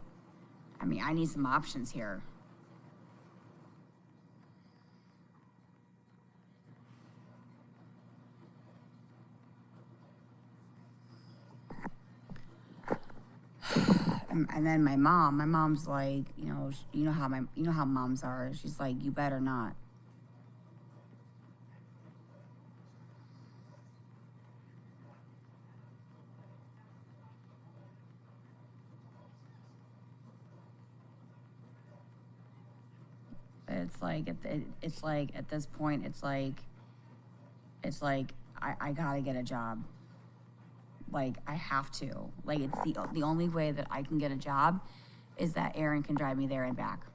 I mean, I need some options here. And then my mom's like, you know how moms are. She's like, you better not. But it's like at this point, I gotta get a job. Like, I have to. Like, it's the only way that I can get a job is that Aaron can drive me there and back.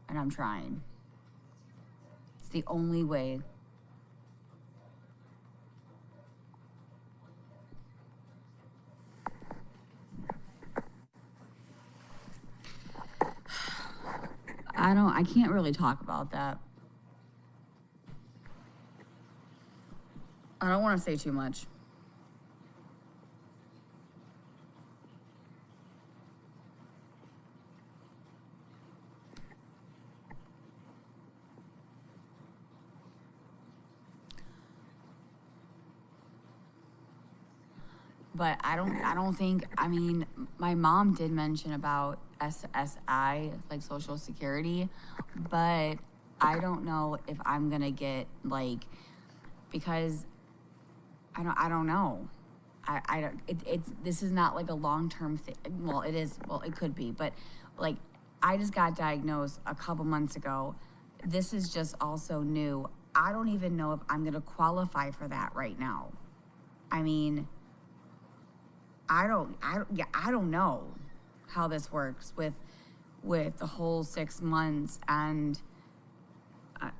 And I'm trying. It's the only way. I can't really talk about that. I don't want to say too much. But I don't think, I mean, my mom did mention about SSI, like Social Security, but I don't know if I'm gonna get like, because I don't know. I don't, this is not like a long-term thing. Well, it is, well, it could be, but like, I just got diagnosed a couple months ago. This is just also new. I don't even know if I'm gonna qualify for that right now. I mean, I don't know how this works with the whole 6 months, and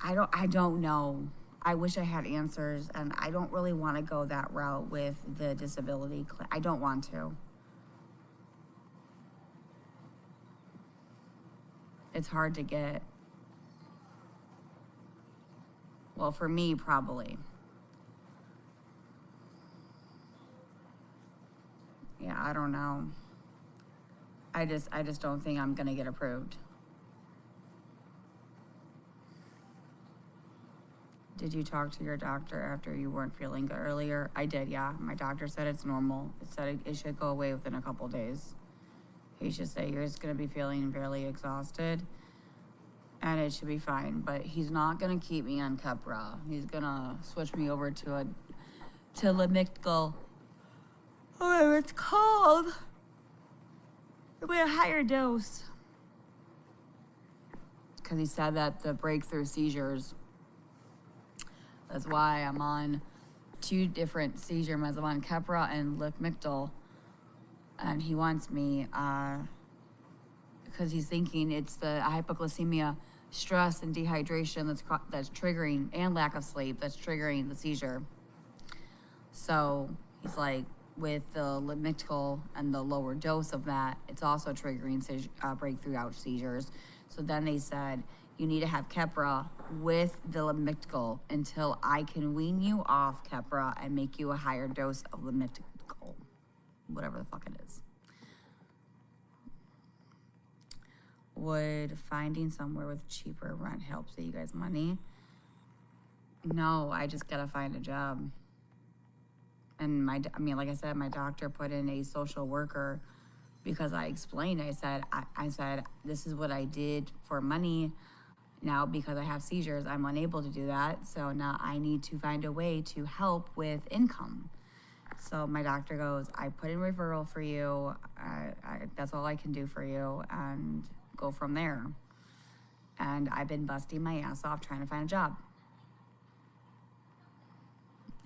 I don't know. I wish I had answers, and I don't really want to go that route with the disability. I don't want to. It's hard to get. Well, for me, probably. Yeah, I don't know. I just don't think I'm gonna get approved. Did you talk to your doctor after you weren't feeling good earlier? I did, yeah. My doctor said it's normal. It said it should go away within a couple days. He should say you're just gonna be feeling fairly exhausted, and it should be fine. But he's not gonna keep me on Keppra. He's gonna switch me over to Lamictal, whatever it's called, with a higher dose. Because he said that the breakthrough seizures. That's why I'm on 2 different seizure meds. I'm on Keppra and Lamictal, and he wants me because he's thinking it's the hypoglycemia, stress, and dehydration that's triggering, and lack of sleep that's triggering the seizure. So he's like, with the Lamictal and the lower dose of that, it's also triggering breakthrough seizures. So then they said, you need to have Keppra with the Lamictal until I can wean you off Keppra and make you a higher dose of Lamictal, whatever the fuck it is. Would finding somewhere with cheaper rent help save you guys money? No, I just gotta find a job. And like I said, my doctor put in a social worker because I explained. I said, this is what I did for money. Now, because I have seizures, I'm unable to do that. So now I need to find a way to help with income. So my doctor goes, I put in referral for you. That's all I can do for you, and go from there. And I've been busting my ass off trying to find a job.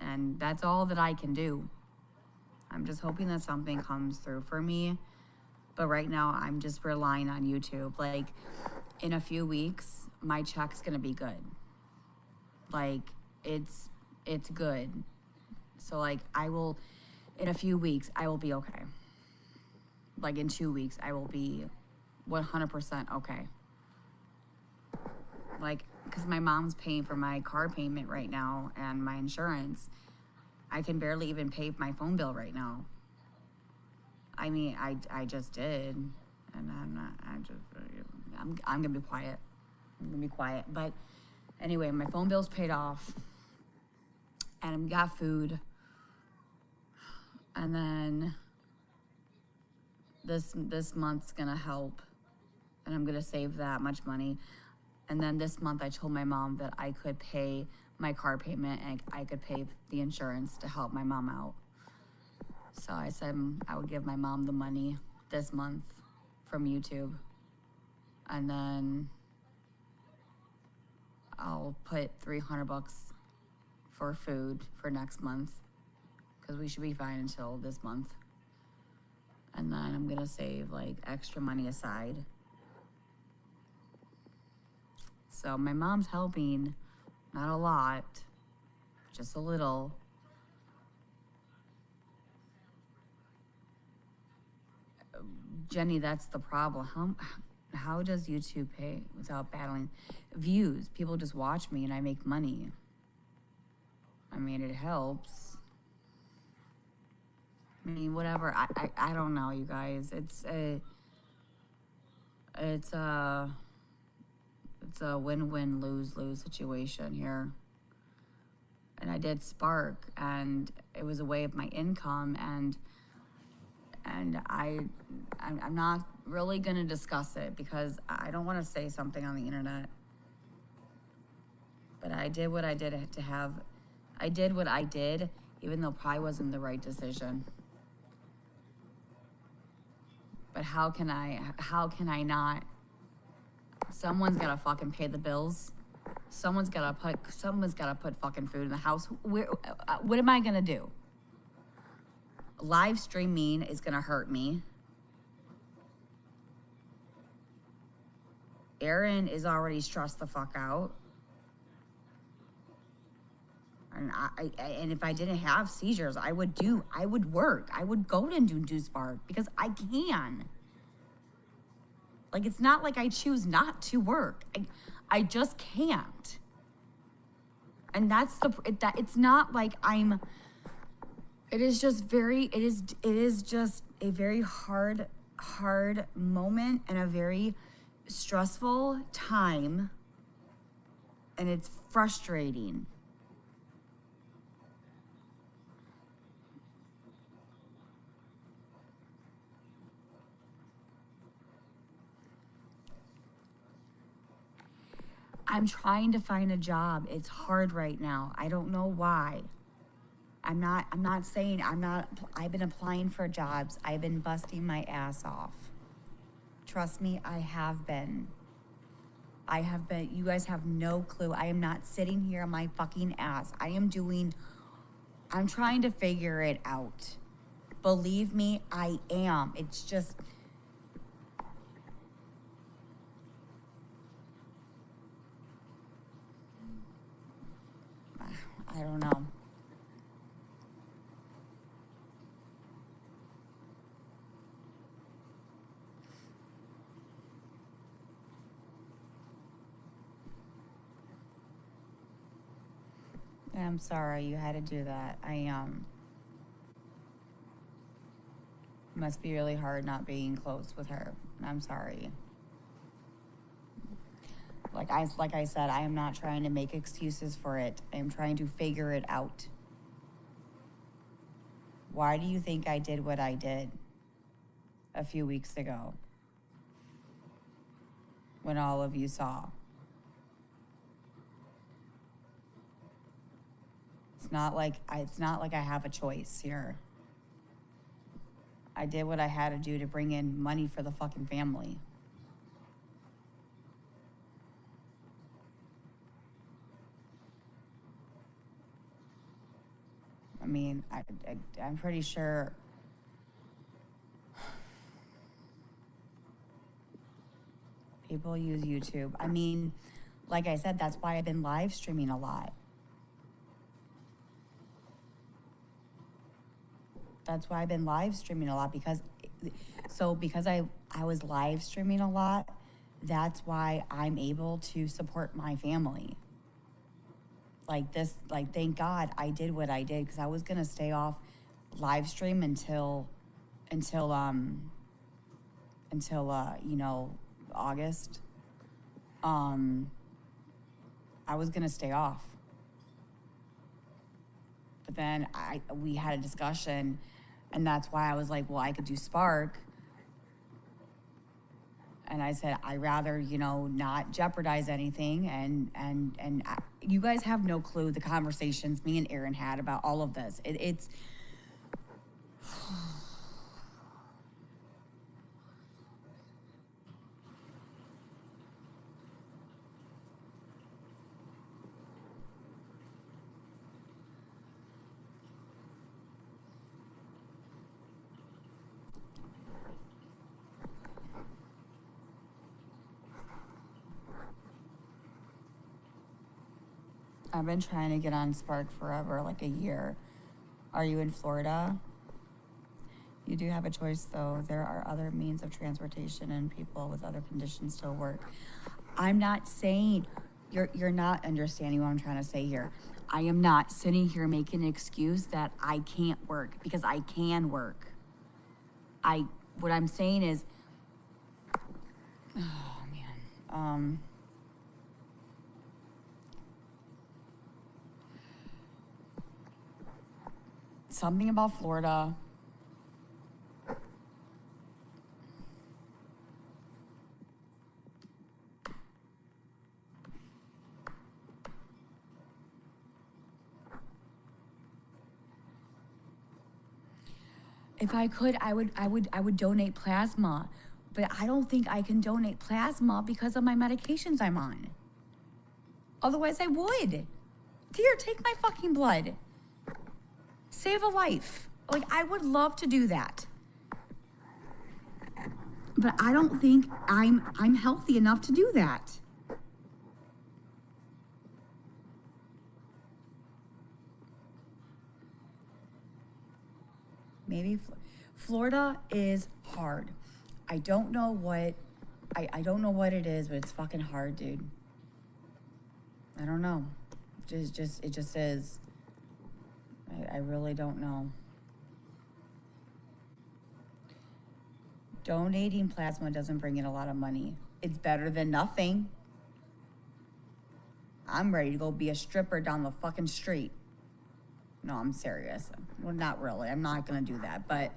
And that's all that I can do. I'm just hoping that something comes through for me. But right now, I'm just relying on YouTube. Like, in a few weeks, my check's gonna be good. Like, it's good. So like, in a few weeks, I will be okay. Like in 2 weeks, I will be 100% okay. Like, because my mom's paying for my car payment right now and my insurance. I can barely even pay my phone bill right now. I mean, I just did, and I'm gonna be quiet. I'm gonna be quiet. But anyway, my phone bill's paid off, and I've got food. And then this month's gonna help, and I'm gonna save that much money. And then this month I told my mom that I could pay my car payment and I could pay the insurance to help my mom out. So I said I would give my mom the money this month from YouTube. And then I'll put $300 for food for next month, because we should be fine until this month. And then I'm gonna save like extra money aside. So my mom's helping, not a lot, just a little. Jenny, that's the problem. How does YouTube pay without battling views? People just watch me and I make money. I mean, it helps. I mean, whatever. I don't know, you guys. It's a win-win, lose-lose situation here. And I did Spark, and it was a way of my income, and I'm not really gonna discuss it because I don't want to say something on the internet. But I did what I did to have. I did what I did, even though it probably wasn't the right decision. But how can I not? Someone's gotta fucking pay the bills. Someone's gotta put fucking food in the house. What am I gonna do? Live streaming is gonna hurt me. Aaron is already stressed the fuck out. And if I didn't have seizures, I would work. I would go to do Spark because I can. Like, it's not like I choose not to work. I just can't. And that's it's not like it is just a very hard moment and a very stressful time. And it's frustrating. I'm trying to find a job. It's hard right now. I don't know why. I've been applying for jobs. I've been busting my ass off. Trust me, I have been. You guys have no clue. I am not sitting here on my fucking ass. I'm trying to figure it out. Believe me, I am. It's just, I don't know. I'm sorry you had to do that. Must be really hard not being close with her. I'm sorry. Like I said, I am not trying to make excuses for it. I am trying to figure it out. Why do you think I did what I did a few weeks ago when all of you saw? It's not like I have a choice here. I did what I had to do to bring in money for the fucking family. I mean, I'm pretty sure people use YouTube. I mean, like I said, that's why I've been live streaming a lot. That's why I've been live streaming a lot because I was live streaming a lot, that's why I'm able to support my family. Thank God I did what I did because I was gonna stay off live stream until August. I was gonna stay off. But then we had a discussion, and that's why I was like, well, I could do Spark. And I said, I'd rather, not jeopardize anything. And you guys have no clue the conversations me and Aaron had about all of this. It's I've been trying to get on Spark forever, like a year. Are you in Florida? You do have a choice, though. There are other means of transportation and people with other conditions still work. I'm not saying, you're not understanding what I'm trying to say here. I am not sitting here making an excuse that I can't work, because I can work. What I'm saying is, oh man, something about Florida. If I could, I would donate plasma, but I don't think I can donate plasma because of my medications I'm on. Otherwise, I would. Dear, take my fucking blood. Save a life. Like, I would love to do that. But I don't think I'm healthy enough to do that. Maybe Florida is hard. I don't know what it is, but it's fucking hard, dude. I don't know. It just is. I really don't know. Donating plasma doesn't bring in a lot of money. It's better than nothing. I'm ready to go be a stripper down the fucking street. No, I'm serious. Well, not really. I'm not gonna do that. But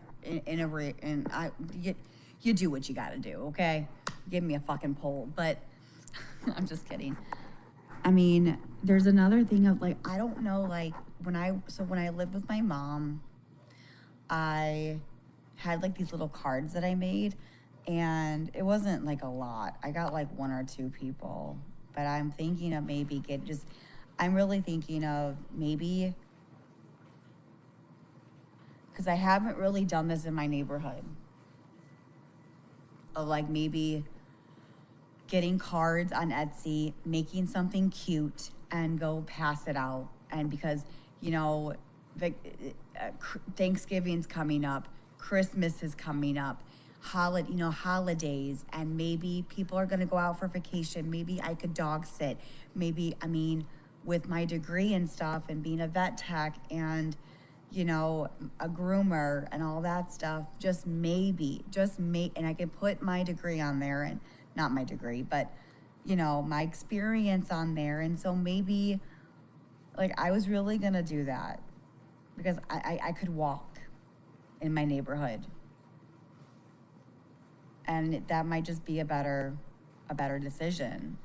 you do what you gotta do, okay? Give me a fucking pole. But I'm just kidding. I mean, there's another thing of like, I don't know, like when I lived with my mom, I had like these little cards that I made, and it wasn't like a lot. I got like 1 or 2 people, but I'm thinking of maybe I'm really thinking of maybe, because I haven't really done this in my neighborhood, of like maybe getting cards on Etsy, making something cute, and go pass it out. And because, you know, Thanksgiving's coming up, Christmas is coming up, holidays, and maybe people are gonna go out for vacation. Maybe I could dog sit. Maybe, I mean, with my degree and stuff and being a vet tech and, you know, a groomer and all that stuff, and I could put my degree on there, and not my degree, but, you know, my experience on there. And so maybe, like, I was really gonna do that because I could walk in my neighborhood. And that might just be a better decision.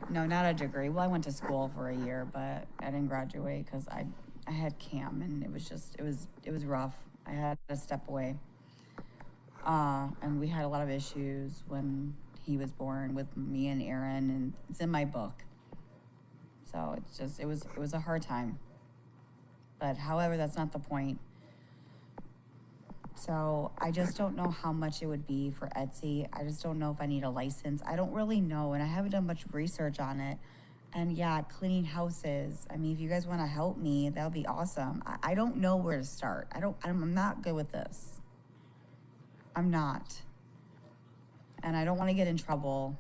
No, not a degree. Well, I went to school for a year, but I didn't graduate because I had CAM, and it was rough. I had to step away. And we had a lot of issues when he was born with me and Aaron, and it's in my book. So it was a hard time. But however, that's not the point. So I just don't know how much it would be for Etsy. I just don't know if I need a license. I don't really know, and I haven't done much research on it. And yeah, cleaning houses. I mean, if you guys want to help me, that would be awesome. I don't know where to start. I'm not good with this. I'm not. And I don't want to get in trouble.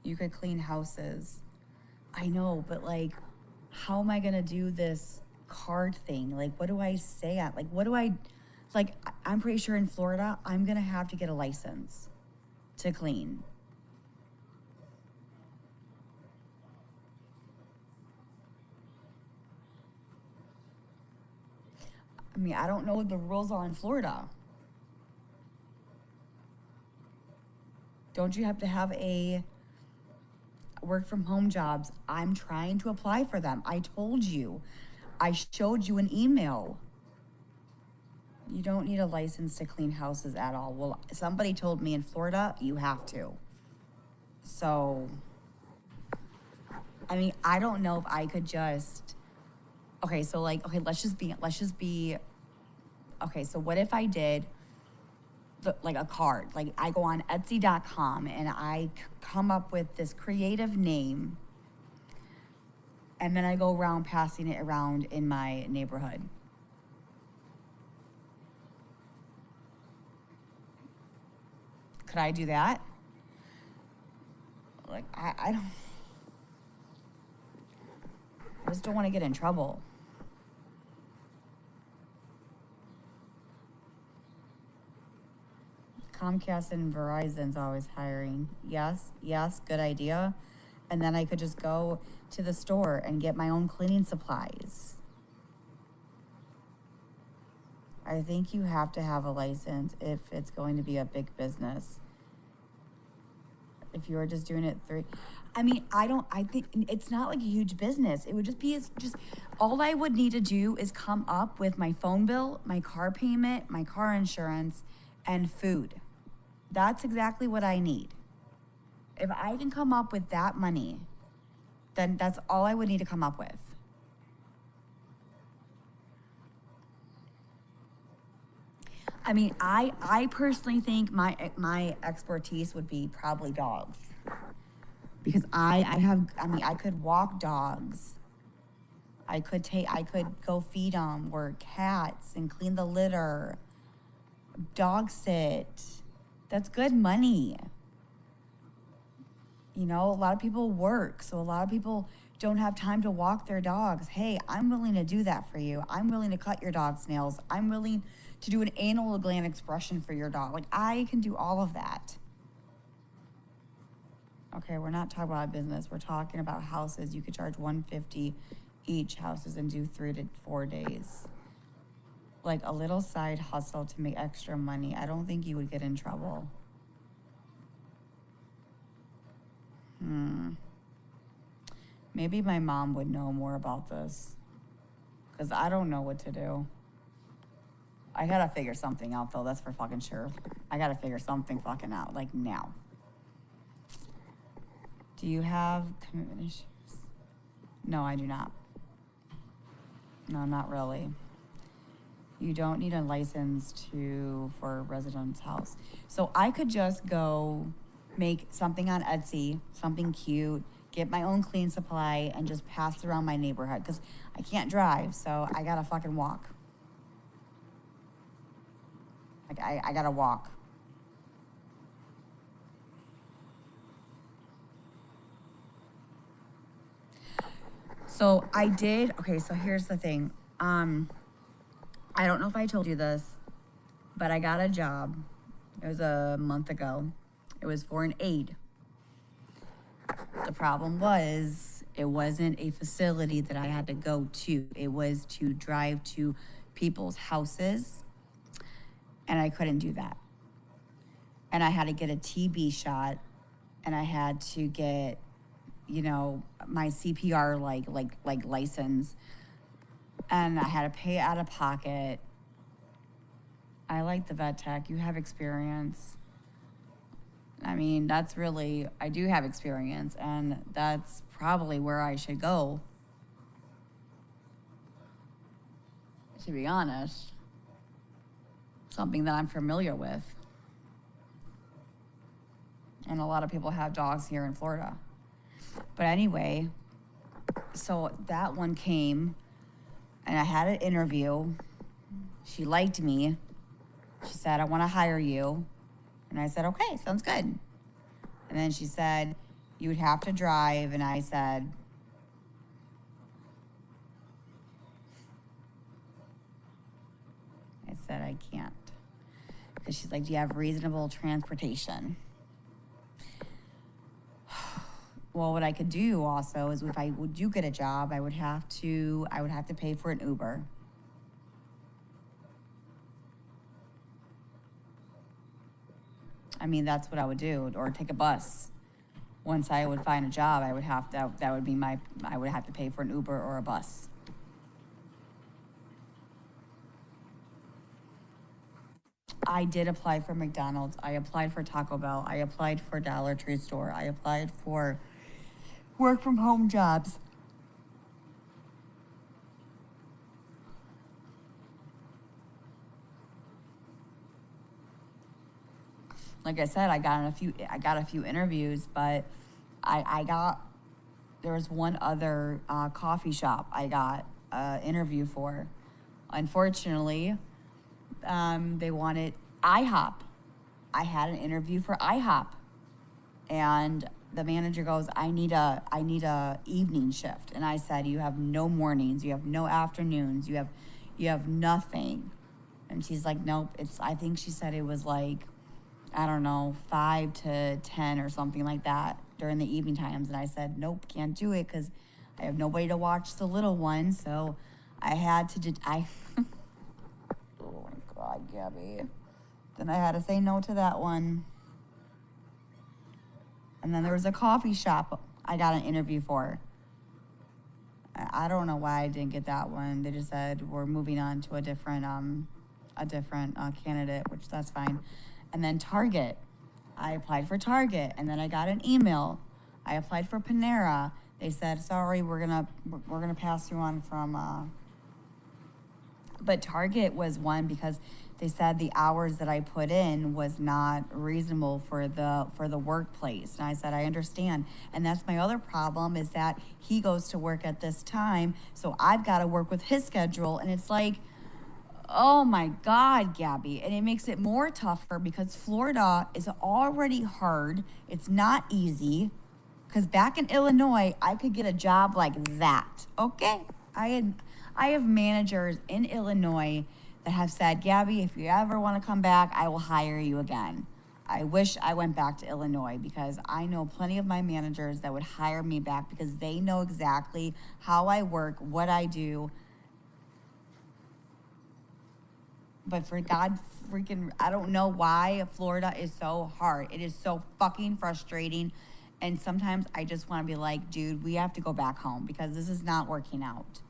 You could clean houses. I know, but like, how am I gonna do this card thing? Like, what do I say? I'm pretty sure in Florida, I'm gonna have to get a license to clean. I mean, I don't know what the rules are in Florida. Don't you have to have a work from home jobs? I'm trying to apply for them. I told you. I showed you an email. You don't need a license to clean houses at all. Well, somebody told me in Florida, you have to. So, I mean, I don't know if I could just, let's just be, okay, so what if I did like a card? Like, I go on Etsy.com and I come up with this creative name, and then I go around passing it around in my neighborhood. Could I do that? Like, I just don't want to get in trouble. Comcast and Verizon's always hiring. Yes, good idea. And then I could just go to the store and get my own cleaning supplies. I think you have to have a license if it's going to be a big business. if you were just doing it 3. I mean, I think it's not like a huge business. It would just be just all I would need to do is come up with my phone bill, my car payment, my car insurance, and food. That's exactly what I need. If I can come up with that money, then that's all I would need to come up with. I mean, I personally think my expertise would be probably dogs. Because I could walk dogs. I could go feed them, or cats, and clean the litter, dog sit. That's good money. You know, a lot of people work, so a lot of people don't have time to walk their dogs. Hey, I'm willing to do that for you. I'm willing to cut your dog's nails. I'm willing to do an anal gland expression for your dog. Like, I can do all of that. Okay, we're not talking about a business. We're talking about houses. You could charge $150 each houses and do 3 to 4 days. Like a little side hustle to make extra money. I don't think you would get in trouble. Maybe my mom would know more about this, because I don't know what to do. I gotta figure something out, though. That's for fucking sure. I gotta figure something fucking out, like now. Do you have commitment issues? No, I do not. No, not really. You don't need a license for a residence house. So I could just go make something on Etsy, something cute, get my own clean supply, and just pass around my neighborhood, because I can't drive, so I gotta fucking walk. Like, I gotta walk. So I did, okay, so here's the thing. I don't know if I told you this, but I got a job. It was a month ago. It was for an aide. The problem was, it wasn't a facility that I had to go to. It was to drive to people's houses, and I couldn't do that. And I had to get a TB shot, and I had to get, you know, my CPR like license, and I had to pay out of pocket. I like the vet tech. You have experience. I mean, I do have experience, and that's probably where I should go, to be honest. Something that I'm familiar with. And a lot of people have dogs here in Florida. But anyway, so that one came, and I had an interview. She liked me. She said, I want to hire you. And I said, okay, sounds good. And then she said, you would have to drive. And I said, I can't. Because she's like, do you have reasonable transportation? Well, what I could do also is, if I do get a job, I would have to pay for an Uber. I mean, that's what I would do, or take a bus. Once I would find a job, I would have to pay for an Uber or a bus. I did apply for McDonald's. I applied for Taco Bell. I applied for Dollar Tree store. I applied for work from home jobs. Like I said, I got a few interviews, but there was one other coffee shop I got an interview for. Unfortunately, they wanted IHOP. I had an interview for IHOP, and the manager goes, I need a evening shift. And I said, you have no mornings, you have no afternoons, you have nothing. And she's like, nope, I think she said it was like, I don't know, 5 to 10 or something like that during the evening times. And I said, nope, can't do it, because I have nobody to watch the little one. So I had to, oh my God, Gabi. Then I had to say no to that one. And then there was a coffee shop I got an interview for. I don't know why I didn't get that one. They just said we're moving on to a different candidate, which that's fine. And then Target, I applied for Target, and then I got an email. I applied for Panera. They said, sorry, we're gonna pass you on from. But Target was one because they said the hours that I put in was not reasonable for the workplace. And I said, I understand. And that's my other problem is that he goes to work at this time, so I've got to work with his schedule. And it's like, oh my God, Gabby. And it makes it more tougher because Florida is already hard. It's not easy. Because back in Illinois, I could get a job like that, okay? I have managers in Illinois that have said, Gabby, if you ever want to come back, I will hire you again. I wish I went back to Illinois because I know plenty of my managers that would hire me back because they know exactly how I work, what I do. But for God freaking, I don't know why Florida is so hard. It is so fucking frustrating. And sometimes I just want to be like, dude, we have to go back home because this is not working out.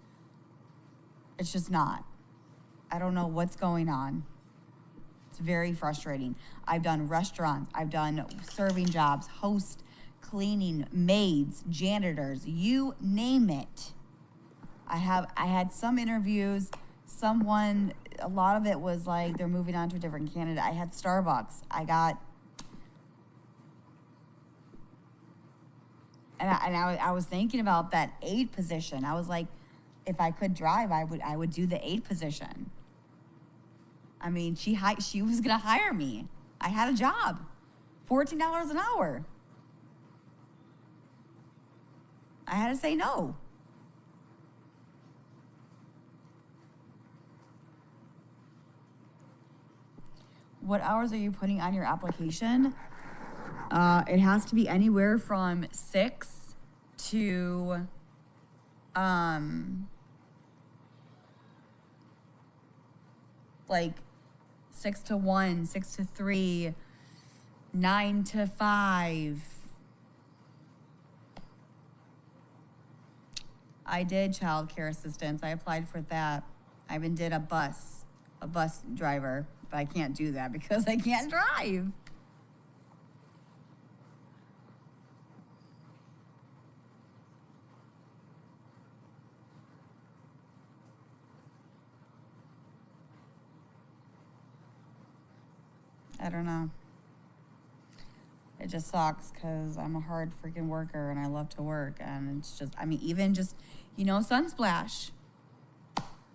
It's just not. I don't know what's going on. It's very frustrating. I've done restaurants. I've done serving jobs, host, cleaning, maids, janitors, you name it. I had some interviews. A lot of it was like they're moving on to a different candidate. I had Starbucks. I was thinking about that aide position. I was like, if I could drive, I would do the aide position. I mean, she was gonna hire me. I had a job, $14 an hour. I had to say no. What hours are you putting on your application? It has to be anywhere from 6 to like 6 to 1, 6 to 3, 9 to 5. I did childcare assistance. I applied for that. I even did a bus driver, but I can't do that because I can't drive. I don't know. It just sucks because I'm a hard freaking worker and I love to work. And it's just, I mean, even just, Sunsplash.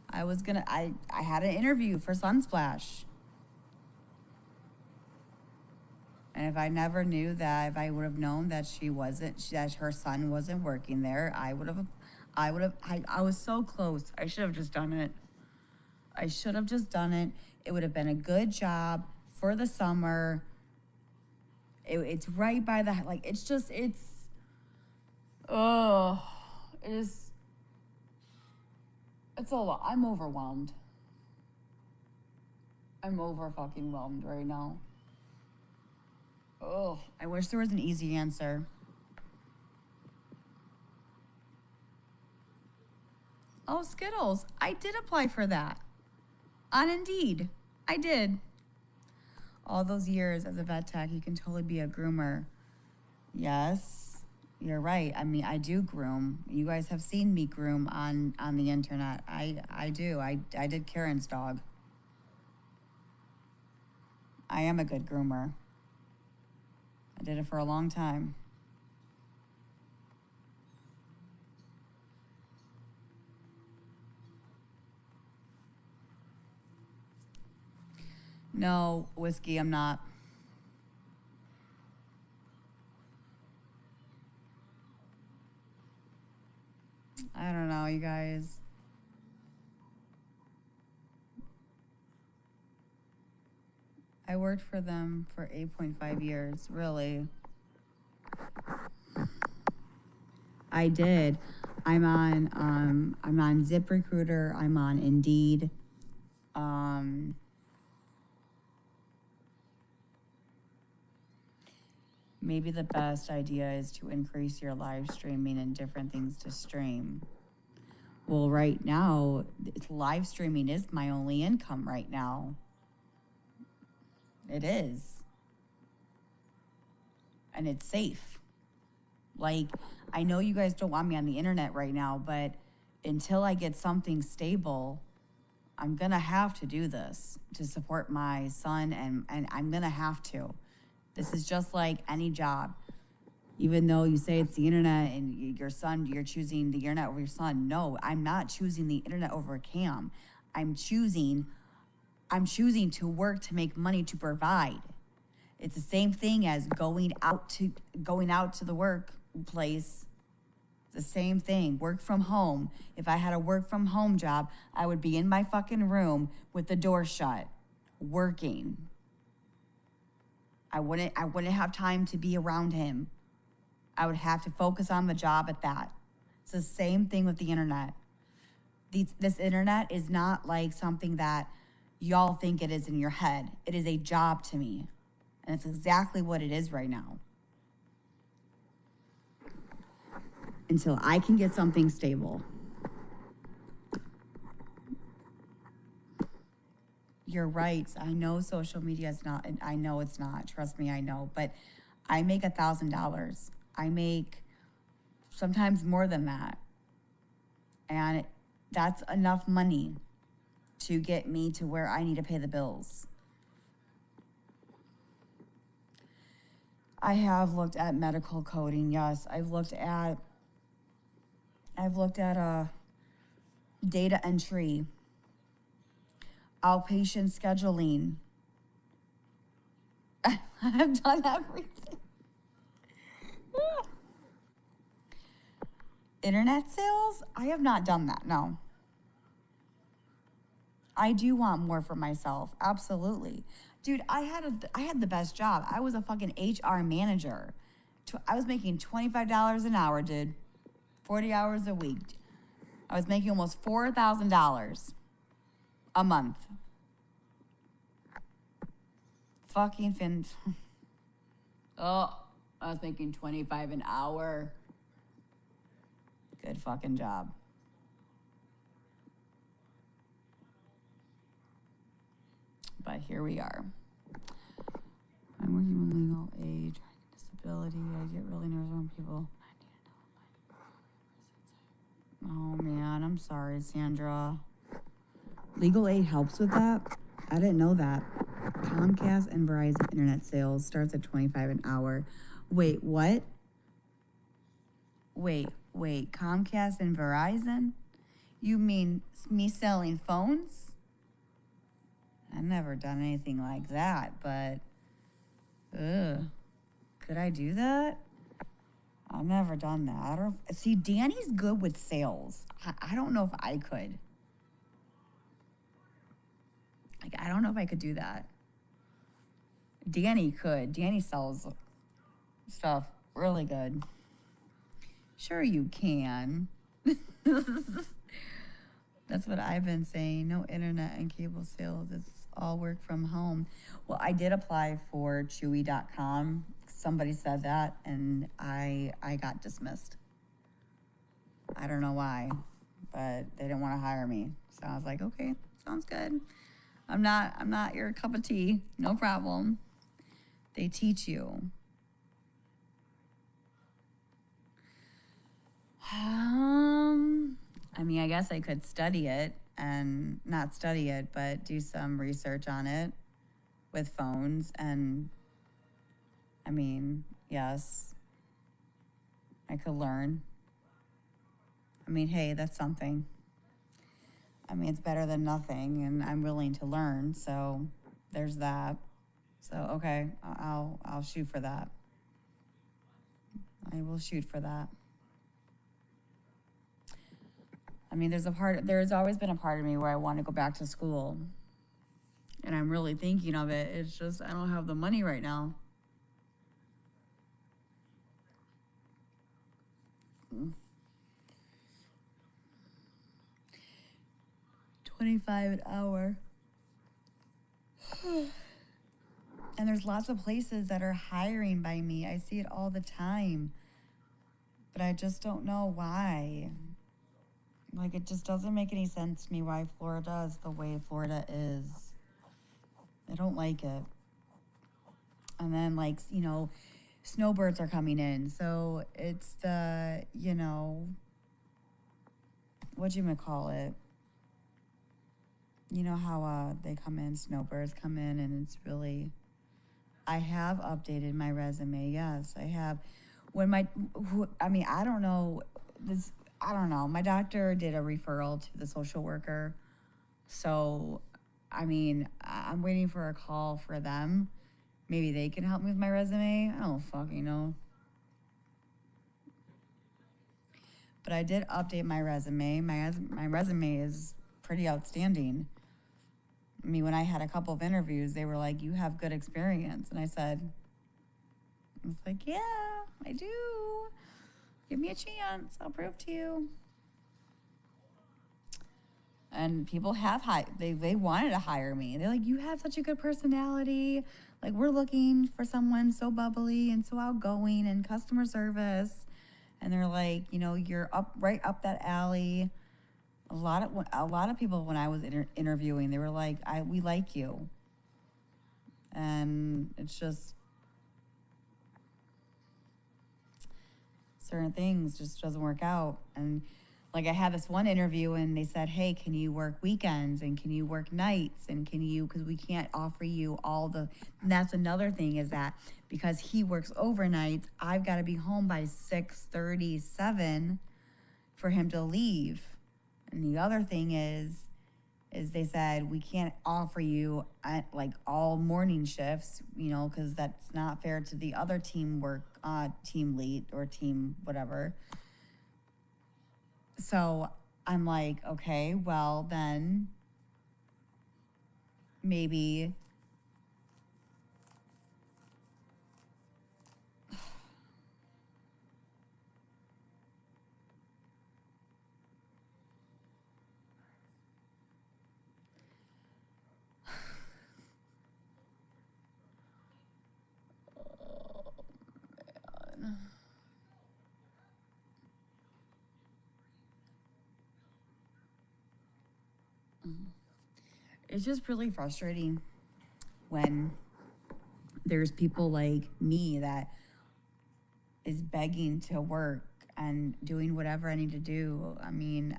I had an interview for Sunsplash. And if I never knew that, if I would have known that that her son wasn't working there, I was so close. I should have just done it. It would have been a good job for the summer. It's right by the, like, it is, it's a lot. I'm overwhelmed. I'm over fucking whelmed right now. Oh, I wish there was an easy answer. Oh, Skittles. I did apply for that. On Indeed. I did. All those years as a vet tech, you can totally be a groomer. Yes, you're right. I mean, I do groom. You guys have seen me groom on the internet. I do. I did Karen's dog. I am a good groomer. I did it for a long time. No, Whiskey, I'm not. I don't know, you guys. I worked for them for 8.5 years, really. I did. I'm on ZipRecruiter, I'm on Indeed. maybe the best idea is to increase your live streaming and different things to stream. Well, right now, live streaming is my only income right now. It is. And it's safe. Like, I know you guys don't want me on the internet right now, but until I get something stable, I'm gonna have to do this to support my son, and I'm gonna have to. This is just like any job. Even though you say it's the internet and your son, you're choosing the internet over your son. No, I'm not choosing the internet over Cam. I'm choosing to work to make money to provide. It's the same thing as going out to the workplace. The same thing, work from home. If I had a work from home job, I would be in my fucking room with the door shut, working. I wouldn't have time to be around him. I would have to focus on the job at that. It's the same thing with the internet. This internet is not like something that y'all think it is in your head. It is a job to me. And it's exactly what it is right now. Until I can get something stable. You're right. I know social media is not, and I know it's not. Trust me, I know. But I make $1,000. I make sometimes more than that. And that's enough money to get me to where I need to pay the bills. I have looked at medical coding, yes. I've looked at data entry, outpatient scheduling. I've done everything. Internet sales? I have not done that, no. I do want more for myself, absolutely. Dude, I had the best job. I was a fucking HR manager. I was making $25 an hour, dude. 40 hours a week. I was making almost $4,000 a month. Fucking fin. Oh, I was making $25 an hour. Good fucking job. But here we are. I'm working with legal aid, disability. I get really nervous when people. Oh man, I'm sorry, Sandra. Legal aid helps with that? I didn't know that. Comcast and Verizon internet sales starts at $25 an hour. Wait, what? Wait, Comcast and Verizon? You mean me selling phones? I've never done anything like that, but could I do that? I've never done that. I don't see. Danny's good with sales. I don't know if I could. Like, I don't know if I could do that. Danny could. Danny sells stuff really good. Sure you can. That's what I've been saying. No internet and cable sales. It's all work from home. Well, I did apply for Chewy.com. Somebody said that, and I got dismissed. I don't know why, but they didn't want to hire me. So I was like, okay, sounds good. I'm not your cup of tea. No problem. They teach you. I mean, I guess I could study it and not study it, but do some research on it with phones. And I mean, yes, I could learn. I mean, hey, that's something. I mean, it's better than nothing, and I'm willing to learn. So there's that. So, okay, I'll shoot for that. I will shoot for that. I mean, there's always been a part of me where I want to go back to school. And I'm really thinking of it. It's just, I don't have the money right now. $25 an hour. And there's lots of places that are hiring by me. I see it all the time. But I just don't know why. Like, it just doesn't make any sense to me why Florida is the way Florida is. I don't like it. And then, like, you know, snowbirds are coming in. So it's the, you know, what you might call it. You know how they come in, snowbirds come in, and it's really, I have updated my resume. Yes, I have. When I don't know this. I don't know. My doctor did a referral to the social worker. So, I mean, I'm waiting for a call for them. Maybe they can help me with my resume. I don't fucking know. But I did update my resume. My resume is pretty outstanding. I mean, when I had a couple of interviews, they were like, you have good experience. And I was like, yeah, I do. Give me a chance. I'll prove to you. And people have they wanted to hire me. They're like, you have such a good personality. Like, we're looking for someone so bubbly and so outgoing and customer service. And they're like, you know, you're right up that alley. A lot of people, when I was interviewing, they were like, we like you. And it's just, certain things just doesn't work out. And like, I had this one interview and they said, hey, can you work weekends and can you work nights and because we can't offer you and that's another thing, is that because he works overnights, I've got to be home by 6:37 for him to leave. And the other thing is they said, we can't offer you like all morning shifts, you know, because that's not fair to the other team lead or team whatever. So I'm like, okay, well then maybe it's just really frustrating when there's people like me that is begging to work and doing whatever I need to do. I mean,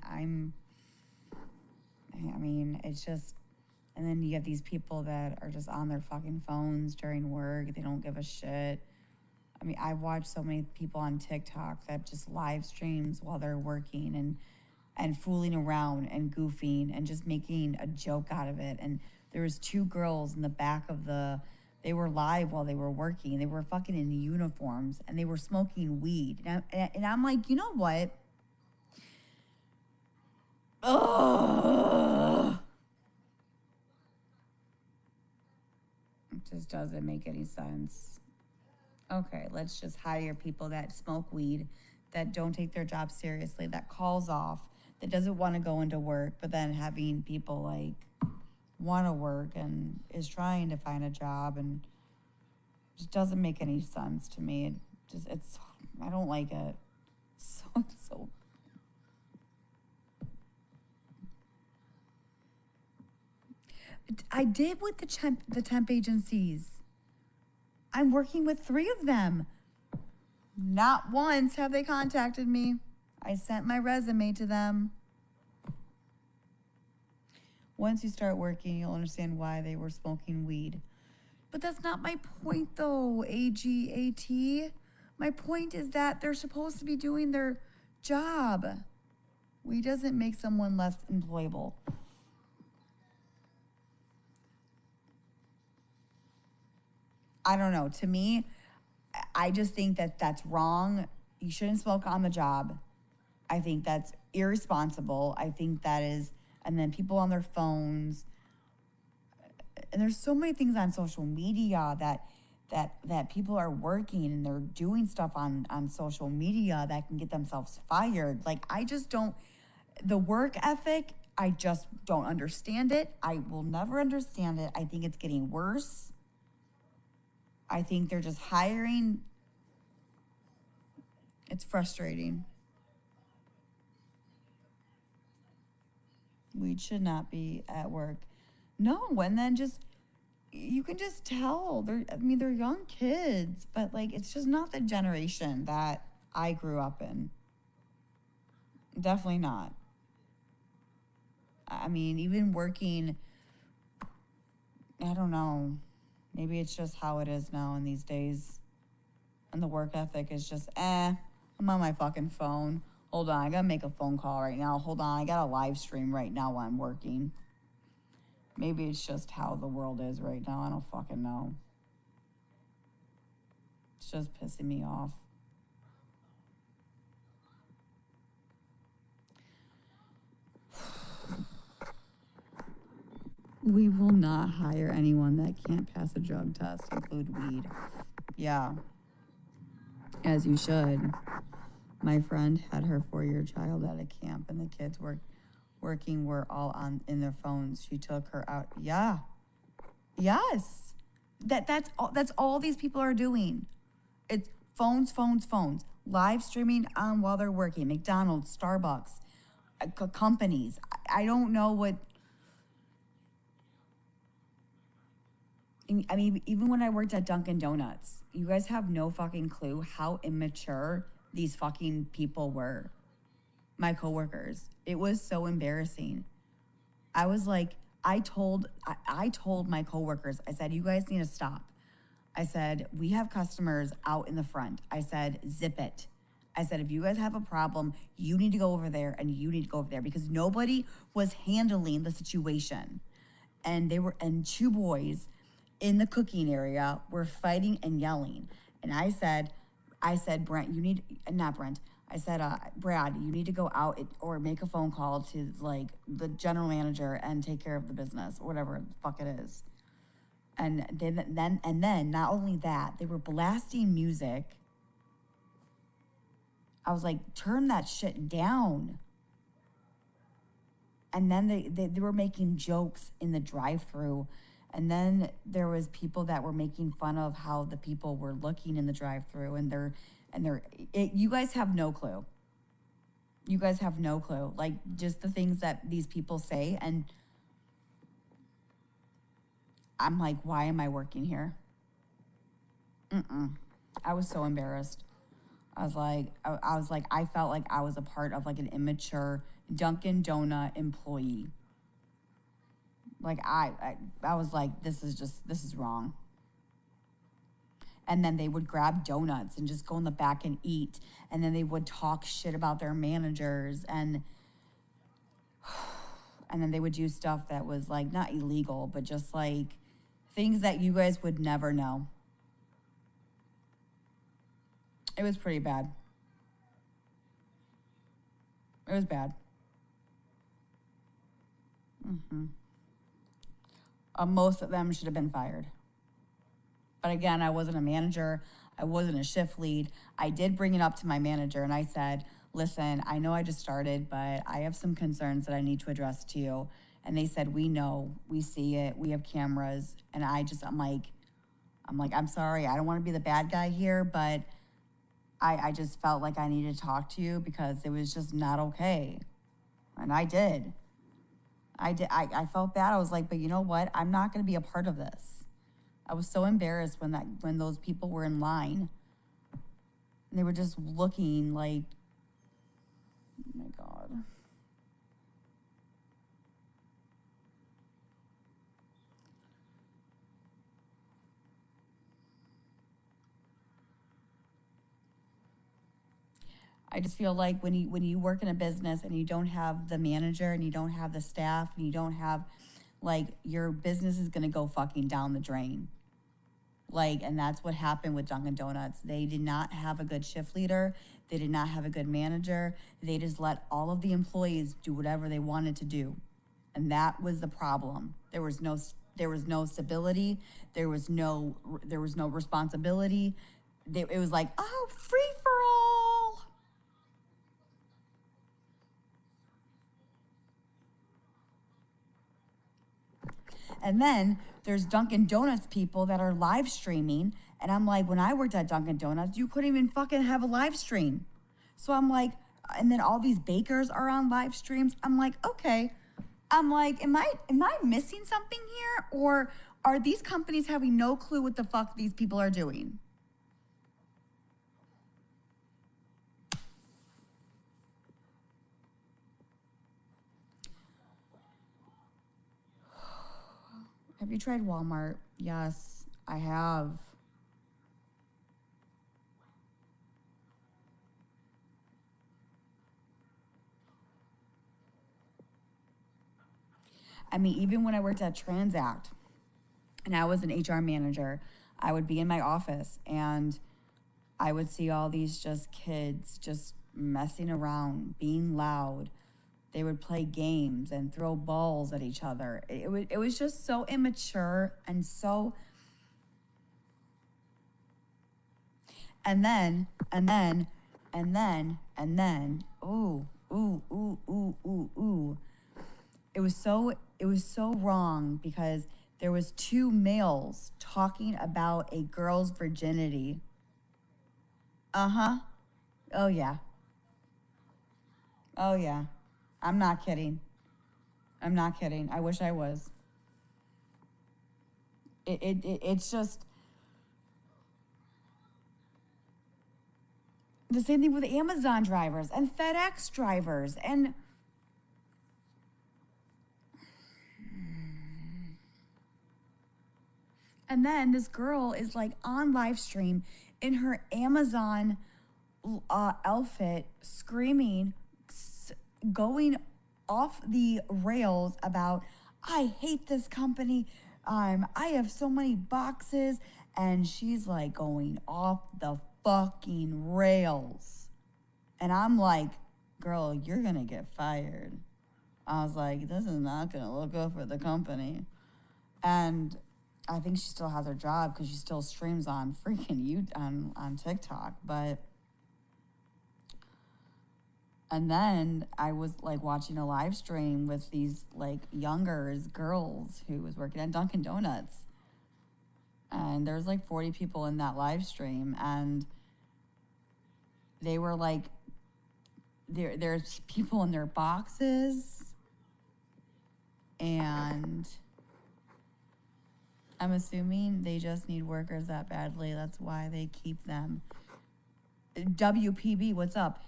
it's just, and then you have these people that are just on their fucking phones during work. They don't give a shit. I mean, I've watched so many people on TikTok that just live streams while they're working and fooling around and goofing and just making a joke out of it. And there was 2 girls in the back of they were live while they were working. They were fucking in uniforms and they were smoking weed. And I'm like, you know what? Ugh. It just doesn't make any sense. Okay, let's just hire people that smoke weed, that don't take their job seriously, that calls off, that doesn't want to go into work, but then having people like want to work and is trying to find a job, and just doesn't make any sense to me. I don't like it. So I did with the temp agencies. I'm working with 3 of them. Not once have they contacted me. I sent my resume to them. Once you start working, you'll understand why they were smoking weed. But that's not my point, though, AGAT. My point is that they're supposed to be doing their job. Weed doesn't make someone less employable. I don't know. To me, I just think that that's wrong. You shouldn't smoke on the job. I think that's irresponsible. I think that is, and then people on their phones. And there's so many things on social media that people are working and they're doing stuff on social media that can get themselves fired. Like, I just don't, the work ethic, I just don't understand it. I will never understand it. I think it's getting worse. I think they're just hiring. It's frustrating. We should not be at work. No, and then just you can just tell they're young kids, but like it's just not the generation that I grew up in. Definitely not. I mean, even working, I don't know. Maybe it's just how it is now in these days. And the work ethic is just, I'm on my fucking phone. Hold on, I gotta make a phone call right now. Hold on, I got a live stream right now while I'm working. Maybe it's just how the world is right now. I don't fucking know. It's just pissing me off. We will not hire anyone that can't pass a drug test, include weed. Yeah. As you should. My friend had her 4-year child at a camp, and the kids were all in their phones. She took her out. Yeah. Yes. That's all these people are doing. It's phones. Live streaming on while they're working. McDonald's, Starbucks, companies. I don't know what. I mean, even when I worked at Dunkin' Donuts, you guys have no fucking clue how immature these fucking people were. My coworkers. It was so embarrassing. I was like, I told my coworkers, I said, you guys need to stop. I said, we have customers out in the front. I said, zip it. I said, if you guys have a problem, you need to go over there and you need to go over there, because nobody was handling the situation. And two boys in the cooking area were fighting and yelling. And I said, Brent, I said, Brad, you need to go out or make a phone call to like the general manager and take care of the business, or whatever the fuck it is. And then not only that, they were blasting music. I was like, turn that shit down. And then they were making jokes in the drive-thru. And then there was people that were making fun of how the people were looking in the drive-thru, you guys have no clue. You guys have no clue. Like, just the things that these people say, and I'm like, why am I working here? I was so embarrassed. I was like, I felt like I was a part of like an immature Dunkin' Donut employee. Like I was like, this is wrong. And then they would grab donuts and just go in the back and eat. And then they would talk shit about their managers, and then they would do stuff that was like not illegal, but just like things that you guys would never know. It was pretty bad. It was bad. Most of them should have been fired. But again, I wasn't a manager. I wasn't a shift lead. I did bring it up to my manager, and I said, listen, I know I just started, but I have some concerns that I need to address to you. And they said, we know, we see it, we have cameras. And I'm like, I'm sorry, I don't want to be the bad guy here, but I just felt like I needed to talk to you because it was just not okay. And I did. I felt bad. I was like, but you know what? I'm not going to be a part of this. I was so embarrassed when those people were in line. And they were just looking like, oh my God. I just feel like when you work in a business and you don't have the manager and you don't have the staff and you don't have, like, your business is gonna go fucking down the drain. Like, and that's what happened with Dunkin' Donuts. They did not have a good shift leader. They did not have a good manager. They just let all of the employees do whatever they wanted to do. And that was the problem. There was no stability. There was no responsibility. It was like, oh, free for all. And then there's Dunkin' Donuts people that are live streaming And I'm like, when I worked at Dunkin' Donuts, you couldn't even fucking have a live stream. So I'm like, and then all these bakers are on live streams. I'm like, okay. I'm like, am I missing something here? Or are these companies having no clue what the fuck these people are doing? Have you tried Walmart? Yes, I have. I mean, even when I worked at Transact and I was an HR manager, I would be in my office and I would see all these just kids just messing around, being loud. They would play games and throw balls at each other. It was just so immature and so. And then, ooh, ooh, ooh, ooh, ooh, ooh. It was so wrong because there was two males talking about a girl's virginity. Uh-huh. Oh yeah. Oh yeah. I'm not kidding. I'm not kidding. I wish I was. It's just the same thing with Amazon drivers and FedEx drivers and then this girl is like on live stream in her Amazon outfit, screaming, going off the rails about, I hate this company. I have so many boxes. And she's like going off the fucking rails. And I'm like, girl, you're going to get fired. I was like, this is not going to look good for the company. And I think she still has her job because she still streams on freaking on TikTok. And then I was like watching a live stream with these like younger girls who was working at Dunkin' Donuts. And there's like 40 people in that live stream. And they were like, there's people in their boxes. And I'm assuming they just need workers that badly. That's why they keep them. WPB, what's up?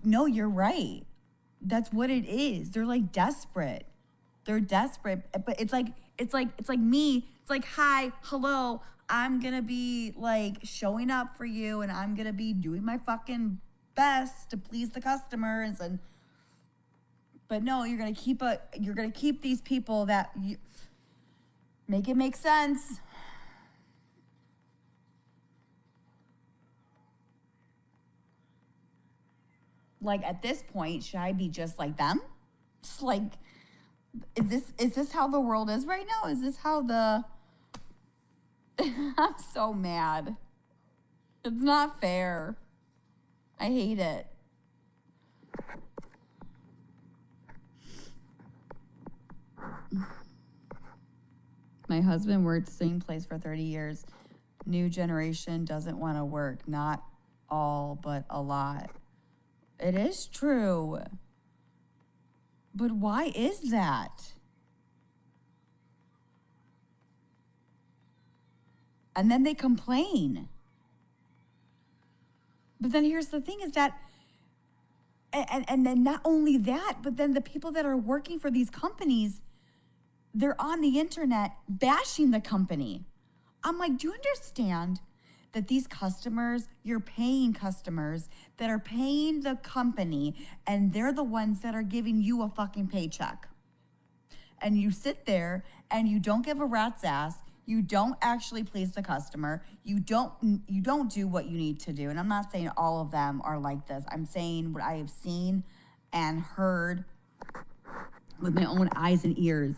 No, you're right. That's what it is. They're like desperate. They're desperate. But it's like me. It's like, hi, hello. I'm gonna be like showing up for you, and I'm gonna be doing my fucking best to please the customers. But no, you're gonna keep these people that you make it make sense. Like at this point, should I be just like them? It's like, is this how the world is right now? Is this how the I'm so mad. It's not fair. I hate it. My husband worked same place for 30 years. New generation doesn't want to work. Not all, but a lot. It is true. But why is that? And then they complain. But then here's the thing is that, and then not only that, but then the people that are working for these companies, they're on the internet bashing the company. I'm like, do you understand that these customers, you're paying customers that are paying the company, and they're the ones that are giving you a fucking paycheck? And you sit there and you don't give a rat's ass. You don't actually please the customer. You don't do what you need to do. And I'm not saying all of them are like this. I'm saying what I have seen and heard with my own eyes and ears.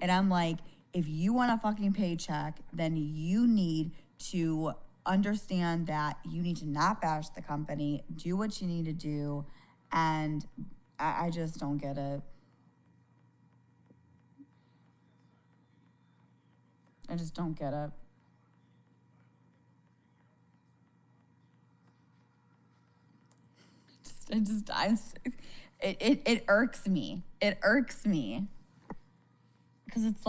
And I'm like, if you want a fucking paycheck, then you need to understand that you need to not bash the company, do what you need to do. And I just don't get it. I just don't get it. It irks me. It irks me. Because it's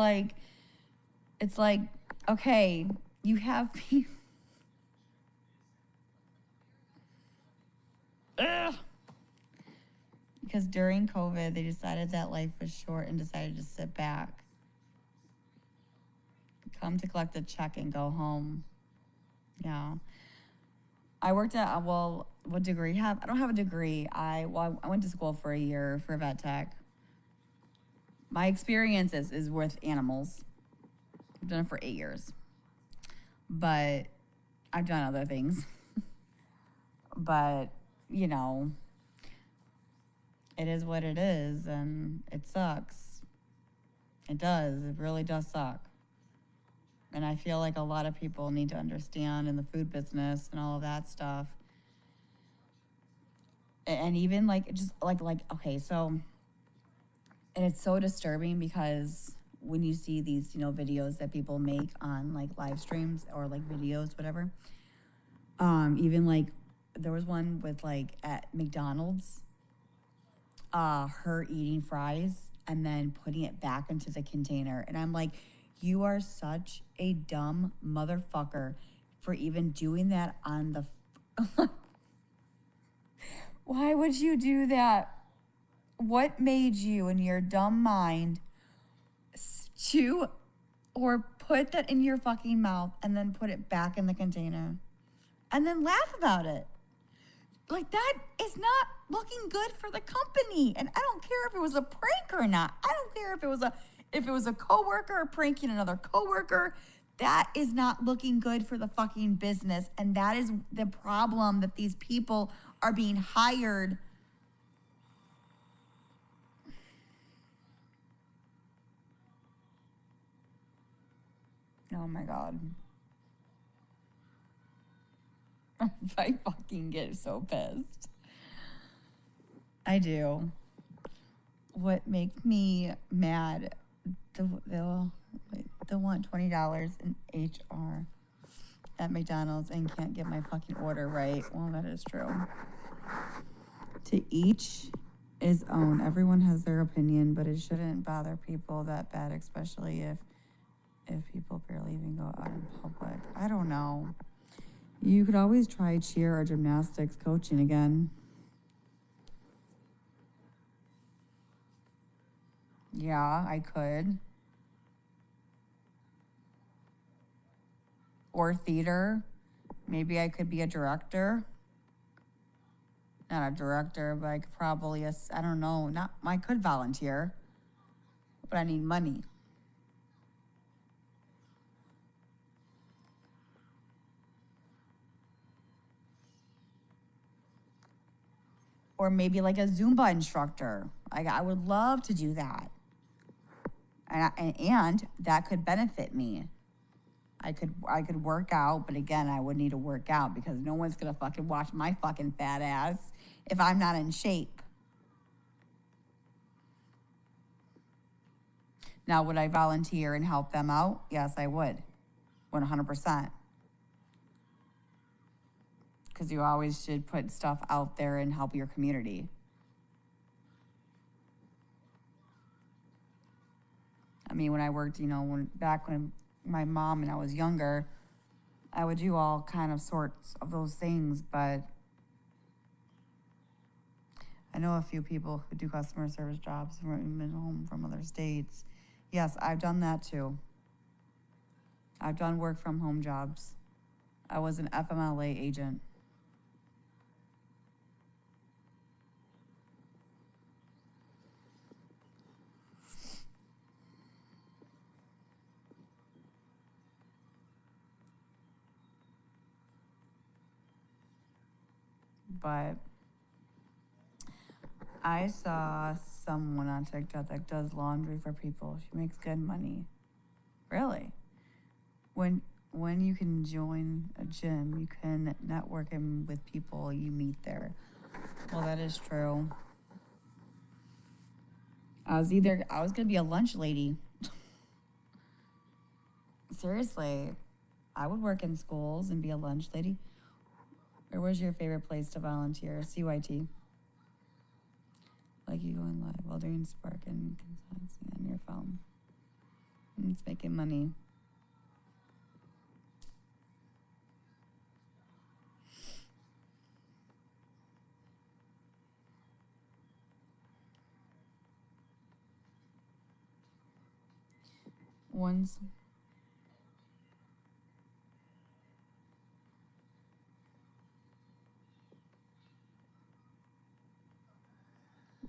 like, okay, you have people. Ugh. Because during COVID, they decided that life was short and decided to sit back. Come to collect a check and go home. Yeah. I worked at, well, what degree have? I don't have a degree. I went to school for a year for vet tech. My experience is with animals. I've done it for 8 years. But I've done other things. But, you know, it is what it is, and it sucks. It does. It really does suck. And I feel like a lot of people need to understand in the food business and all of that stuff. And even like, just like, okay, so, and it's so disturbing because when you see these, you know, videos that people make on like live streams or like videos, whatever, even like there was one with like at McDonald's, her eating fries and then putting it back into the container. And I'm like, you are such a dumb motherfucker for even doing that on the... Why would you do that? What made you in your dumb mind chew or put that in your fucking mouth and then put it back in the container and then laugh about it? Like, that is not looking good for the company. And I don't care if it was a prank or not. I don't care if it was a coworker pranking another coworker. That is not looking good for the fucking business. And that is the problem, that these people are being hired. Oh my God. I fucking get so pissed. I do. What makes me mad, they'll want $20 in HR at McDonald's and can't get my fucking order right. Well, that is true. To each his own. Everyone has their opinion, but it shouldn't bother people that bad, especially if people barely even go out in public. I don't know. You could always try cheer or gymnastics coaching again. Yeah, I could. Or theater. Maybe I could be a director. Not a director, but I could probably, I don't know, I could volunteer, but I need money. Or maybe like a Zumba instructor. I would love to do that. And that could benefit me. I could work out, but again, I would need to work out because no one's gonna fucking watch my fucking fat ass if I'm not in shape. Now, would I volunteer and help them out? Yes, I would. 100%. Because you always should put stuff out there and help your community. I mean, when I worked, back when my mom and I was younger, I would do all kind of sorts of those things, but I know a few people who do customer service jobs from home from other states. Yes, I've done that too. I've done work from home jobs. I was an FMLA agent. But I saw someone on TikTok that does laundry for people. She makes good money. Really? When you can join a gym, you can network with people you meet there. Well, that is true. I was gonna be a lunch lady. Seriously, I would work in schools and be a lunch lady. Where was your favorite place to volunteer? CYT. like you going live while doing Spark and consulting on your phone. It's making money. Once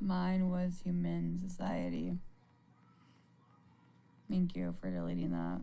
mine was Human Society. Thank you for deleting that.